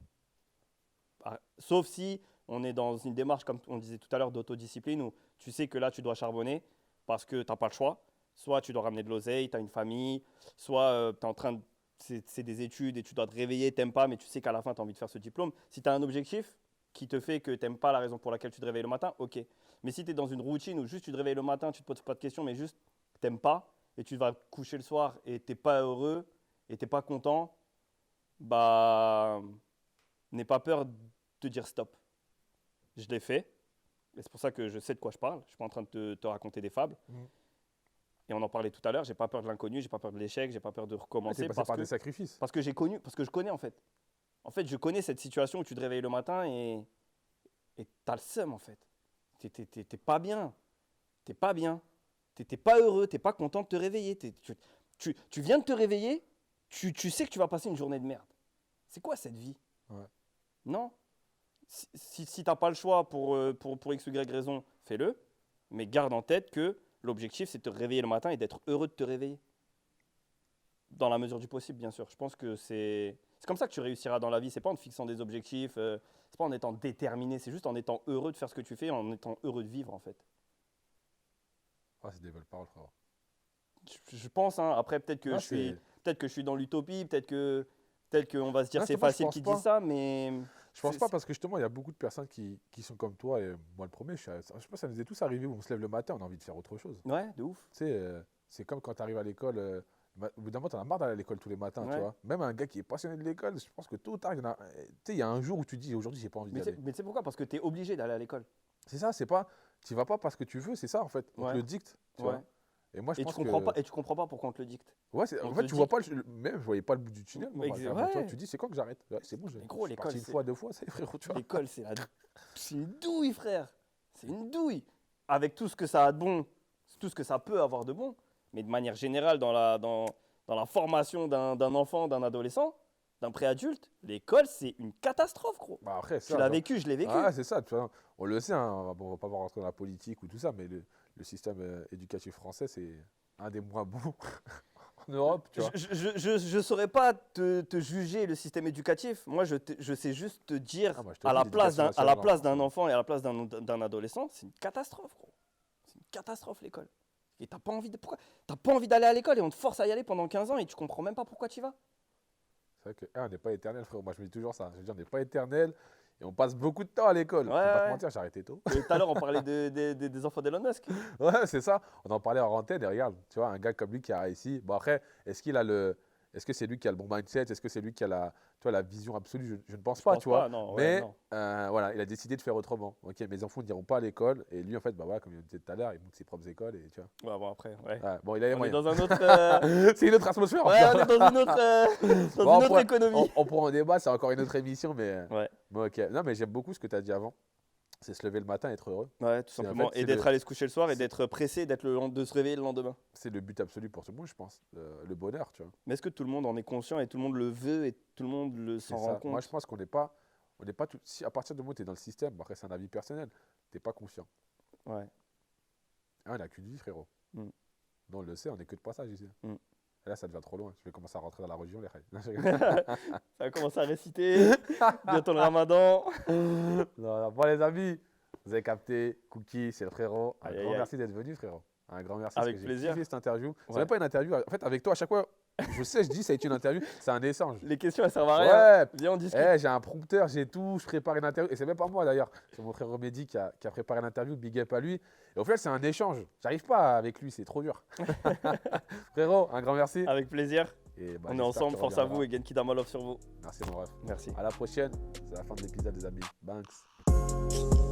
Sauf si on est dans une démarche, comme on disait tout à l'heure, d'autodiscipline où tu sais que là tu dois charbonner parce que tu n'as pas le choix. Soit tu dois ramener de l'oseille, tu as une famille, soit tu es en train de. C'est des études et tu dois te réveiller, tu n'aimes pas, mais tu sais qu'à la fin tu as envie de faire ce diplôme. Si tu as un objectif qui te fait que tu n'aimes pas la raison pour laquelle tu te réveilles le matin, ok. Mais si tu es dans une routine où juste tu te réveilles le matin, tu ne te poses pas de questions, mais juste tu n'aimes pas, et tu vas te coucher le soir et tu n'es pas heureux et tu n'es pas content, bah, n'aie pas peur de te dire stop. Je l'ai fait, et c'est pour ça que je sais de quoi je parle. Je ne suis pas en train de te raconter des fables. Et on en parlait tout à l'heure, j'ai pas peur de l'inconnu, j'ai pas peur de l'échec, j'ai pas peur de Tu recommencer es passé par des sacrifices. parce que j'ai connu, parce que je connais en fait. En fait, je connais cette situation où tu te réveilles le matin et t'as le seum en fait. T'es pas bien, t'es pas bien, t'es pas heureux, t'es pas content de te réveiller. Tu viens de te réveiller, tu sais que tu vas passer une journée de merde. C'est quoi cette vie? Ouais. Non. Si t'as pas le choix pour X ou Y raison, fais-le. Mais garde en tête que l'objectif, c'est de te réveiller le matin et d'être heureux de te réveiller. Dans la mesure du possible, bien sûr. Je pense que c'est comme ça que tu réussiras dans la vie. C'est pas en te fixant des objectifs, c'est pas en étant déterminé, c'est juste en étant heureux de faire ce que tu fais, en étant heureux de vivre, en fait. Ah, c'est des belles paroles, frère. Je pense, hein. Après, peut-être que, Ah, peut-être que je suis dans l'utopie, peut-être qu'on va se dire Ah, c'est c'est pas, je facile pense qu'ils pas. disent ça, mais Je pense pas parce que justement, il y a beaucoup de personnes qui sont comme toi et moi le premier. Je pense que ça nous est tous arrivé où on se lève le matin, on a envie de faire autre chose. ouais, de ouf. Tu sais, c'est comme quand tu arrives à l'école, au bout d'un moment, tu en as marre d'aller à l'école tous les matins, tu Ouais. vois. Même un gars qui est passionné de l'école, je pense que tôt ou tard, tu sais, il y a un jour où tu dis, aujourd'hui, j'ai pas envie d'y aller. Mais tu sais pourquoi? Parce que tu es obligé d'aller à l'école. C'est ça, c'est pas, tu vas pas parce que tu veux, c'est ça en fait. On Ouais. te le dicte, tu Ouais. vois. Et moi, je Et pense tu comprends que. pas, et tu comprends pas pourquoi on te le dicte. Ouais, on en te fait, le tu vois dicte. pas, même je voyais pas le bout du tunnel. Moi, Ouais. tu vois, tu dis, c'est quand que j'arrête? Ouais, c'est bon, Mais gros, je suis l'école, parti une c'est- fois, 2 fois, c'est frérot, tu vois. L'école, c'est une douille, frère. C'est une douille. Avec tout ce que ça a de bon, tout ce que ça peut avoir de bon, mais de manière générale, dans la formation d'un enfant, d'un adolescent, d'un préadulte, l'école, c'est une catastrophe, gros. Bah après, Tu ça. l'as genre- vécu, je l'ai vécu. Ah, c'est ça, tu vois. On le sait, hein, bon, on va pas rentrer dans la politique ou tout ça, mais le système éducatif français, c'est un des moins bons en Europe, tu vois. Je saurais pas te juger le système éducatif. Moi, je sais juste te dire, Ah, moi, je te à dis, la place l'éducation à la nationale en place France, d'un enfant et à la place d'un adolescent, c'est une catastrophe, gros. C'est une catastrophe, l'école. Et t'as pas envie t'as pas envie d'aller à l'école et on te force à y aller pendant 15 ans et tu comprends même pas pourquoi tu y vas. C'est vrai on n'est pas éternel, frérot. Moi, je me dis toujours ça. Je veux dire, on n'est pas éternel et on passe beaucoup de temps à l'école. Ouais, Faut pas te ouais. mentir, j'ai arrêté tôt. Et tout à l'heure, on parlait des enfants d'Elon Musk. Ouais, c'est ça. On en parlait en antenne et regarde, tu vois, un gars comme lui qui a réussi. Bon, après, est-ce que c'est lui qui a le bon mindset? Est-ce que c'est lui qui a la vision absolue? Je ne pense pas, pense tu vois. pas, non, ouais, Mais non. voilà, il a décidé de faire autrement. Ok, mes enfants n'iront pas à l'école. Et lui, en fait, bah voilà, comme il disait tout à l'heure, il monte ses propres écoles et tu vois. Ouais, bon, après, ouais. Ouais, bon, il a les On est moyens. dans un autre, C'est une autre atmosphère. ouais, on est dans une autre, Bon, une autre économie. on pourra en débattre, c'est encore une autre émission, mais. Ouais. Bon, ok. Non, mais j'aime beaucoup ce que tu as dit avant. C'est se lever le matin et être heureux. Ouais, tout C'est- en simplement. fait, Et c'est d'être le- allé se coucher le soir et c'est- d'être pressé de se réveiller le lendemain. C'est le but absolu pour tout le monde, je pense. Le bonheur, tu vois. Mais est-ce que tout le monde en est conscient et tout le monde le veut et tout le monde C'est s'en ça. rend compte? Moi, je pense qu'on n'est pas. On n'est pas tout. Si à partir du moment où tu es dans le système, bon, après, c'est un avis personnel, tu n'es pas conscient. Ouais. Ah, on n'a qu'une vie, frérot. Mm. Non, on le sait, on n'est que de passage ici. Mm. Et là, ça devient trop loin. Je vais commencer à rentrer dans la religion, les règles. Ça va commencer à réciter. Bientôt le ramadan. Non, non. Bon, les amis, vous avez capté. Cookie, c'est le frérot. Un Aïe, grand aïe, aïe. merci d'être venu, frérot. Un grand merci. Avec parce que plaisir. J'ai kiffé cette interview. C'est Ouais. même pas une interview. En fait, avec toi, à chaque fois, je sais, je dis, ça a été une interview. C'est un échange. Les questions, elles servent à rien. Ouais. Viens, on discute. J'ai un prompteur, j'ai tout, je prépare une interview. Et c'est même pas moi d'ailleurs, c'est mon frère Romédi qui a préparé l'interview, big up à lui. Et au final, c'est un échange. J'arrive pas avec lui, c'est trop dur. Frérot, un grand merci. Avec plaisir. Et, bah, On est j'espère ensemble. que tu Force à reviendras. vous et Genki Damalov sur vous. Merci mon ref. Merci. À la prochaine, c'est la fin de l'épisode des amis. Banks.